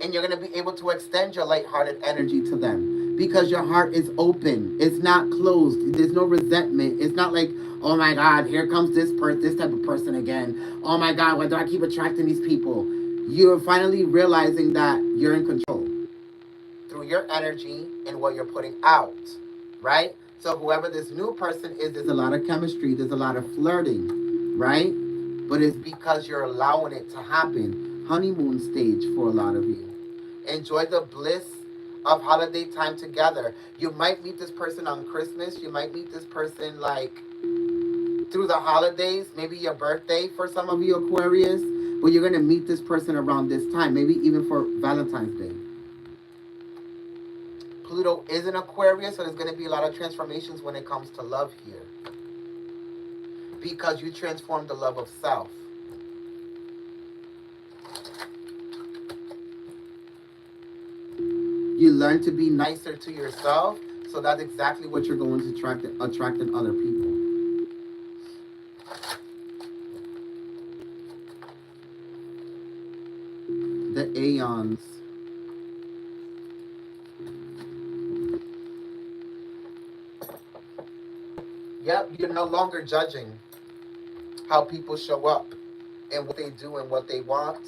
and you're going to be able to extend your lighthearted energy to them because your heart is open. It's not closed. There's no resentment. It's not like, oh my God, here comes this type of person again. Oh my God, why do I keep attracting these people? You're finally realizing that you're in control through your energy and what you're putting out, right? So whoever this new person is, there's a lot of chemistry, there's a lot of flirting, right? But it's because you're allowing it to happen. Honeymoon stage for a lot of you. Enjoy the bliss of holiday time together. You might meet this person on Christmas. You might meet this person like through the holidays, maybe your birthday for some of you Aquarius. But you're going to meet this person around this time, maybe even for Valentine's Day. Pluto is an Aquarius, so there's going to be a lot of transformations when it comes to love here. Because you transform the love of self. You learn to be nicer to yourself, so that's exactly what you're going to attract in other people. The Aeons. Yep, you're no longer judging how people show up and what they do and what they want.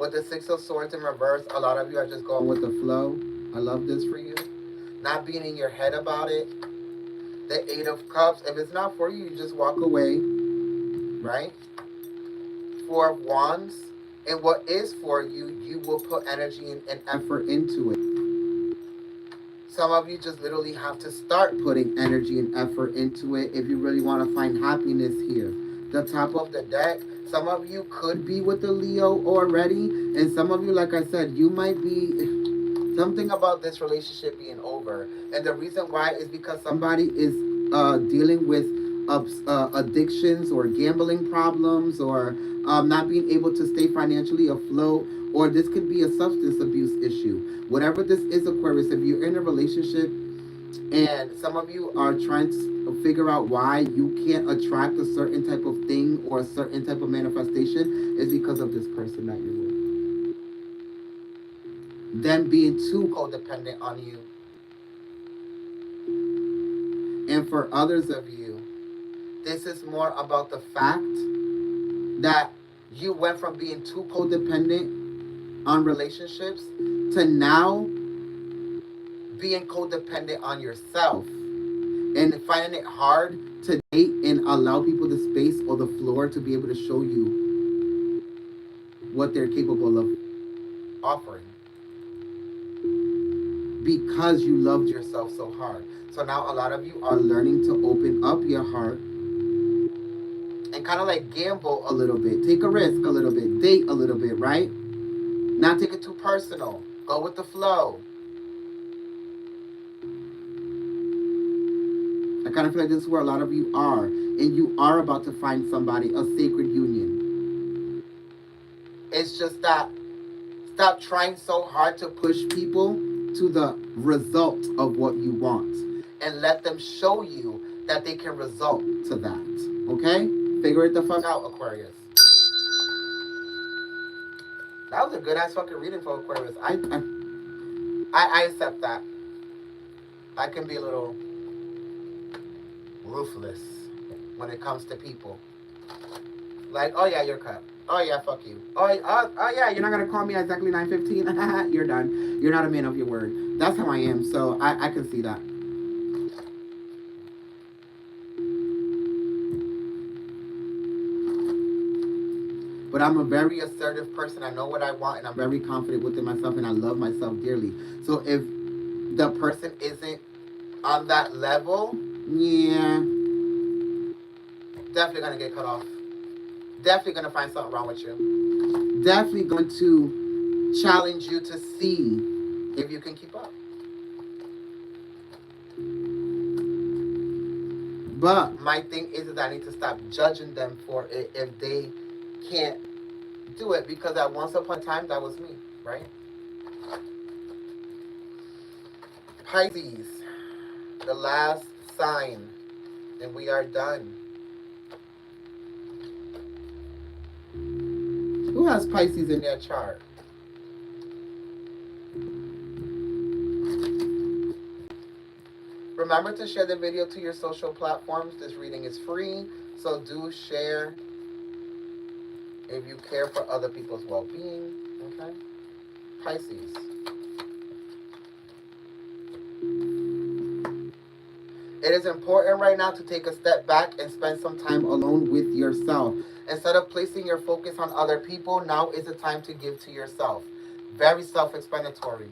With the Six of Swords in reverse, a lot of you are just going with the flow. I love this for you. Not being in your head about it. The Eight of Cups. If it's not for you, you just walk away. Right? Four of Wands. And what is for you, you will put energy and effort into it. Some of you just literally have to start putting energy and effort into it if you really want to find happiness here. The top of the deck, some of you could be with the Leo already, and some of you, like I said, you might be something about this relationship being over. And the reason why is because somebody is dealing with addictions or gambling problems or not being able to stay financially afloat, or this could be a substance abuse issue. Whatever this is, Aquarius, if you're in a relationship and some of you are trying to figure out why you can't attract a certain type of thing or a certain type of manifestation, is because of this person that you're with. Them being too codependent on you. And for others of you, this is more about the fact that you went from being too codependent on relationships to now being codependent on yourself and finding it hard to date and allow people the space or the floor to be able to show you what they're capable of offering, because you loved yourself so hard. So now a lot of you are learning to open up your heart and kind of like gamble a little bit, take a risk a little bit, date a little bit, right? Not take it too personal. Go with the flow. I kind of feel like this is where a lot of you are. And you are about to find somebody, a sacred union. It's just that stop trying so hard to push people to the result of what you want. And let them show you that they can result to that. Okay? Figure it the fuck out, Aquarius. That was a good ass fucking reading for Aquarius. I accept that. I can be a little ruthless when it comes to people. Like, oh yeah, you're cut. Oh yeah, fuck you. Oh yeah, you're not gonna call me exactly 9:15. You're done. You're not a man of your word. That's how I am. So I can see that. But I'm a very assertive person. I know what I want, and I'm very confident within myself, and I love myself dearly. So if the person isn't on that level, yeah, definitely gonna get cut off. Definitely gonna find something wrong with you. Definitely going to challenge you to see if you can keep up. But my thing is that I need to stop judging them for it if they can't do it, because at once upon a time that was me, right? Pisces, the last sign, and we are done. Who has Pisces in their chart? Remember to share the video to your social platforms. This reading is free, so do share if you care for other people's well-being. Okay? Pisces. It is important right now to take a step back and spend some time alone with yourself. Instead of placing your focus on other people, now is the time to give to yourself. Very self-explanatory.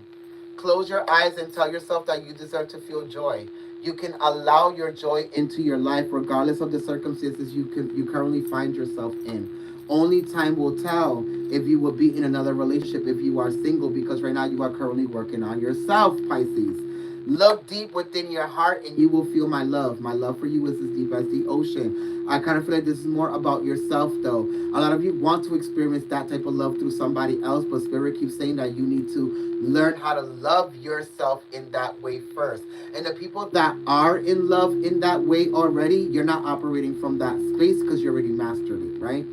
Close your eyes and tell yourself that you deserve to feel joy. You can allow your joy into your life regardless of the circumstances you currently find yourself in. Only time will tell if you will be in another relationship if you are single, because right now you are currently working on yourself, Pisces. Look deep within your heart and you will feel my love. My love for you is as deep as the ocean. I kind of feel like this is more about yourself, though. A lot of you want to experience that type of love through somebody else, but Spirit keeps saying that you need to learn how to love yourself in that way first. And the people that are in love in that way already, you're not operating from that space because you already mastered it, right?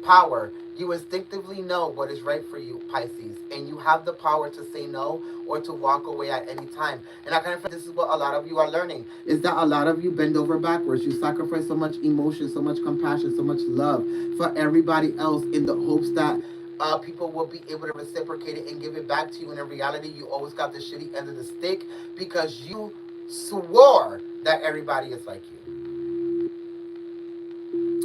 Power. You instinctively know what is right for you, Pisces, and you have the power to say no or to walk away at any time. And I kind of feel this is what a lot of you are learning, is that a lot of you bend over backwards. You sacrifice so much emotion, so much compassion, so much love for everybody else in the hopes that people will be able to reciprocate it and give it back to you. And in reality, you always got the shitty end of the stick because you swore that everybody is like you.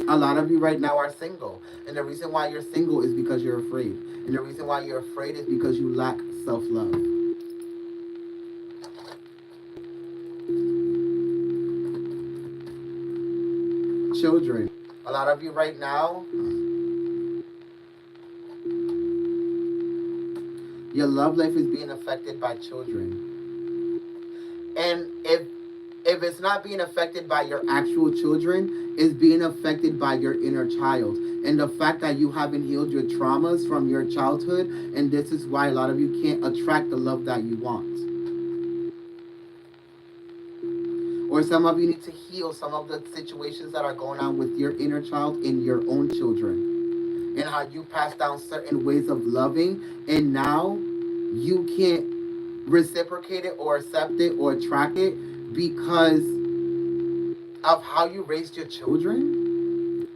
A lot of you right now are single. And the reason why you're single is because you're afraid. And the reason why you're afraid is because you lack self-love. Children. A lot of you right now, your love life is being affected by children. And if it's not being affected by your actual children, it's being affected by your inner child. And the fact that you haven't healed your traumas from your childhood, and this is why a lot of you can't attract the love that you want. Or some of you need to heal some of the situations that are going on with your inner child and your own children. And how you pass down certain ways of loving, and now you can't reciprocate it or accept it or attract it because of how you raised your children.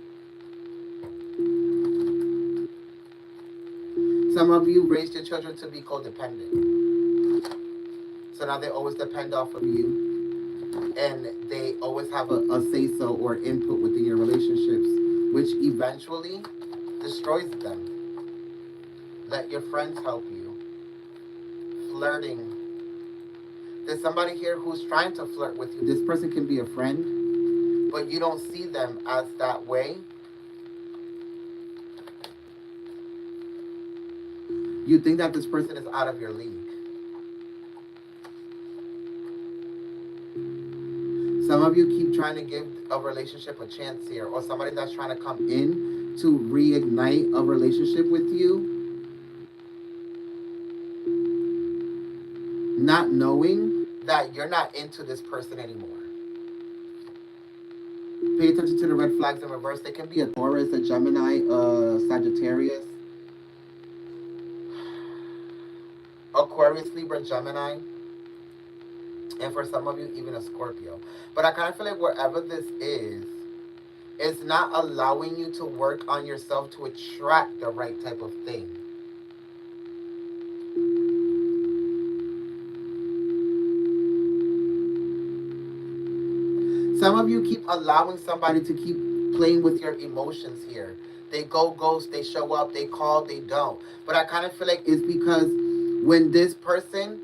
Some of you raised your children to be codependent. So now they always depend off of you. And they always have a say-so or input within your relationships, which eventually destroys them. Let your friends help you. Flirting. There's somebody here who's trying to flirt with you. This person can be a friend, but you don't see them as that way. You think that this person is out of your league. Some of you keep trying to give a relationship a chance here, or somebody that's trying to come in to reignite a relationship with you, not knowing that you're not into this person anymore. Pay attention to the red flags in reverse. They can be a Taurus, a Gemini, a Sagittarius, Aquarius, Libra, Gemini. And for some of you, even a Scorpio. But I kind of feel like wherever this is, it's not allowing you to work on yourself to attract the right type of thing. Some of you keep allowing somebody to keep playing with your emotions here. They go ghost, they show up, they call, they don't. But I kind of feel like it's because when this person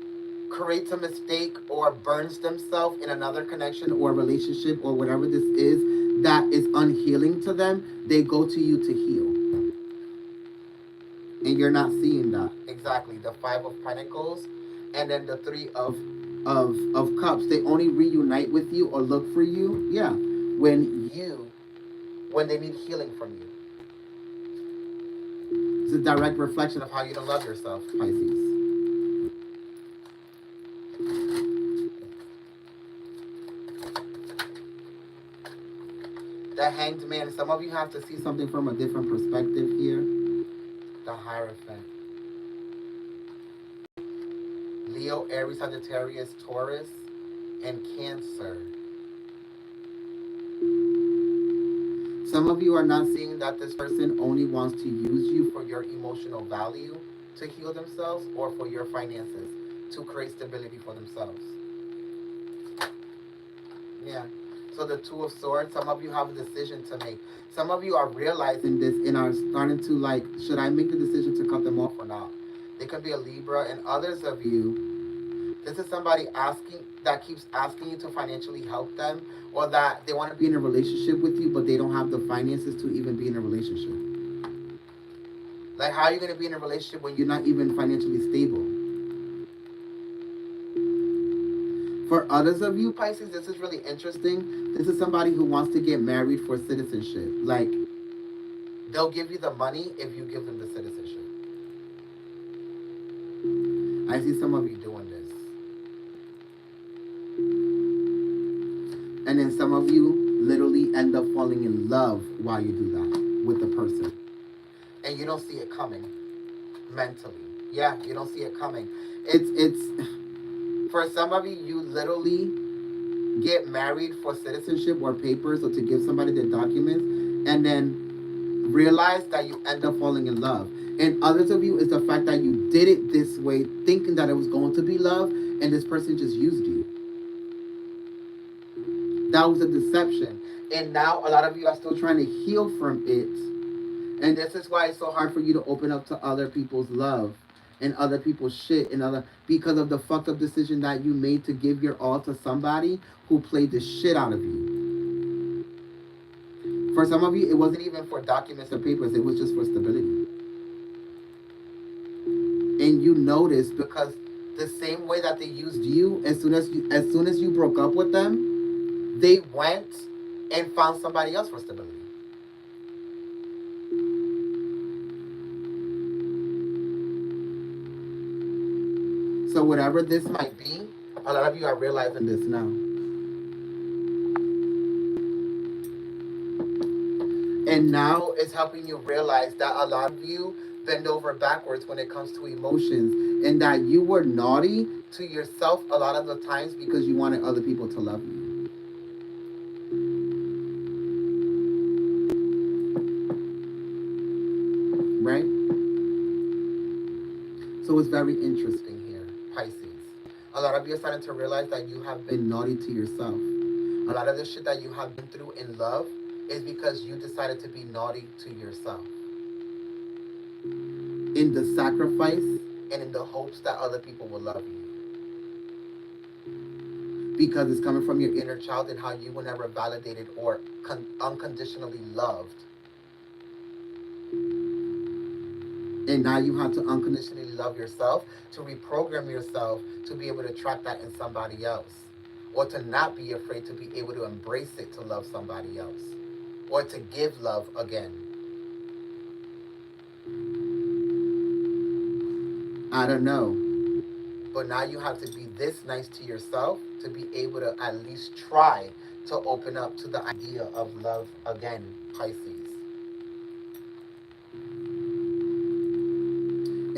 creates a mistake or burns themselves in another connection or relationship or whatever this is that is unhealing to them, they go to you to heal. And you're not seeing that. Exactly. The 5 of Pentacles and then the 3 of Cups. They only reunite with you or look for you, yeah, when they need healing from you. It's a direct reflection of how you don't love yourself, Pisces. The Hanged Man. Some of you have to see something from a different perspective here. The Hierophant. Leo, Aries, Sagittarius, Taurus, and Cancer. Some of you are not seeing that this person only wants to use you for your emotional value to heal themselves or for your finances to create stability for themselves. Yeah. So the 2 of Swords, some of you have a decision to make. Some of you are realizing this and are starting to like, should I make the decision to cut them off or not? They could be a Libra, and others of you, this is somebody that keeps asking you to financially help them, or that they want to be in a relationship with you, but they don't have the finances to even be in a relationship. Like, how are you going to be in a relationship when you're not even financially stable? For others of you, Pisces, this is really interesting. This is somebody who wants to get married for citizenship. Like, they'll give you the money if you give them the citizenship. I see some of you doing this. And then some of you literally end up falling in love while you do that with the person. And you don't see it coming mentally. Yeah, you don't see it coming. It's for some of you, you literally get married for citizenship or papers or to give somebody their documents and then realize that you end up falling in love. And others of you is the fact that you did it this way, thinking that it was going to be love, and this person just used you. That was a deception. And now a lot of you are still trying to heal from it. And this is why it's so hard for you to open up to other people's love and other people's shit and other, because of the fucked up decision that you made to give your all to somebody who played the shit out of you. For some of you, it wasn't even for documents or papers, it was just for stability. And you noticed because the same way that they used you, as soon as you broke up with them, they went and found somebody else for stability. So whatever this might be, a lot of you are realizing this now. And now it's helping you realize that a lot of you bend over backwards when it comes to emotions, and that you were naughty to yourself a lot of the times because you wanted other people to love you. Right? So it's very interesting here, Pisces. A lot of you are starting to realize that you have been naughty to yourself. A lot of the shit that you have been through in love is because you decided to be naughty to yourself. In the sacrifice and in the hopes that other people will love you. Because it's coming from your inner child and how you were never validated or unconditionally loved. And now you have to unconditionally love yourself to reprogram yourself to be able to attract that in somebody else. Or to not be afraid to be able to embrace it to love somebody else. Or to give love again. I don't know. But now you have to be this nice to yourself to be able to at least try to open up to the idea of love again, Pisces.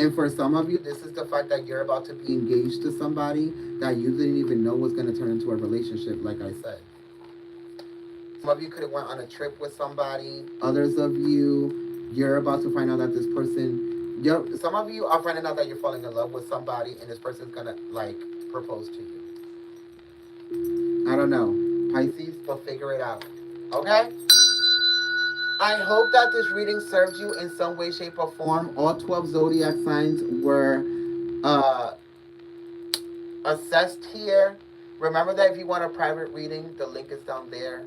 And for some of you, this is the fact that you're about to be engaged to somebody that you didn't even know was going to turn into a relationship, like I said. Some of you could have went on a trip with somebody. Others of you, you're about to find out that this person, some of you are finding out that you're falling in love with somebody and this person's going to, like, propose to you. I don't know. Pisces, but figure it out. Okay? I hope that this reading served you in some way, shape, or form. All 12 zodiac signs were uh, assessed here. Remember that if you want a private reading, the link is down there.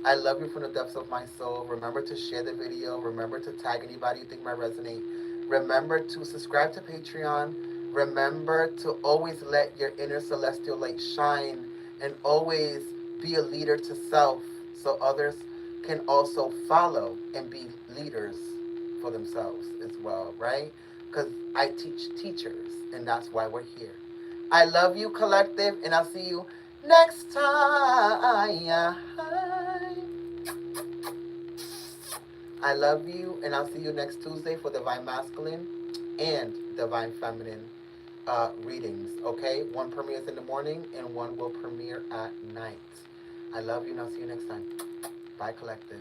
I love you from the depths of my soul. Remember to share the video. Remember to tag anybody you think might resonate. Remember to subscribe to Patreon. Remember to always let your inner celestial light shine and always be a leader to self so others can also follow and be leaders for themselves as well, right? Because I teach teachers, and that's why we're here. I love you, collective, and I'll see you next time. I love you, and I'll see you next Tuesday for Divine Masculine and Divine Feminine readings, okay? One premieres in the morning, and one will premiere at night. I love you, and I'll see you next time. Bye, collective.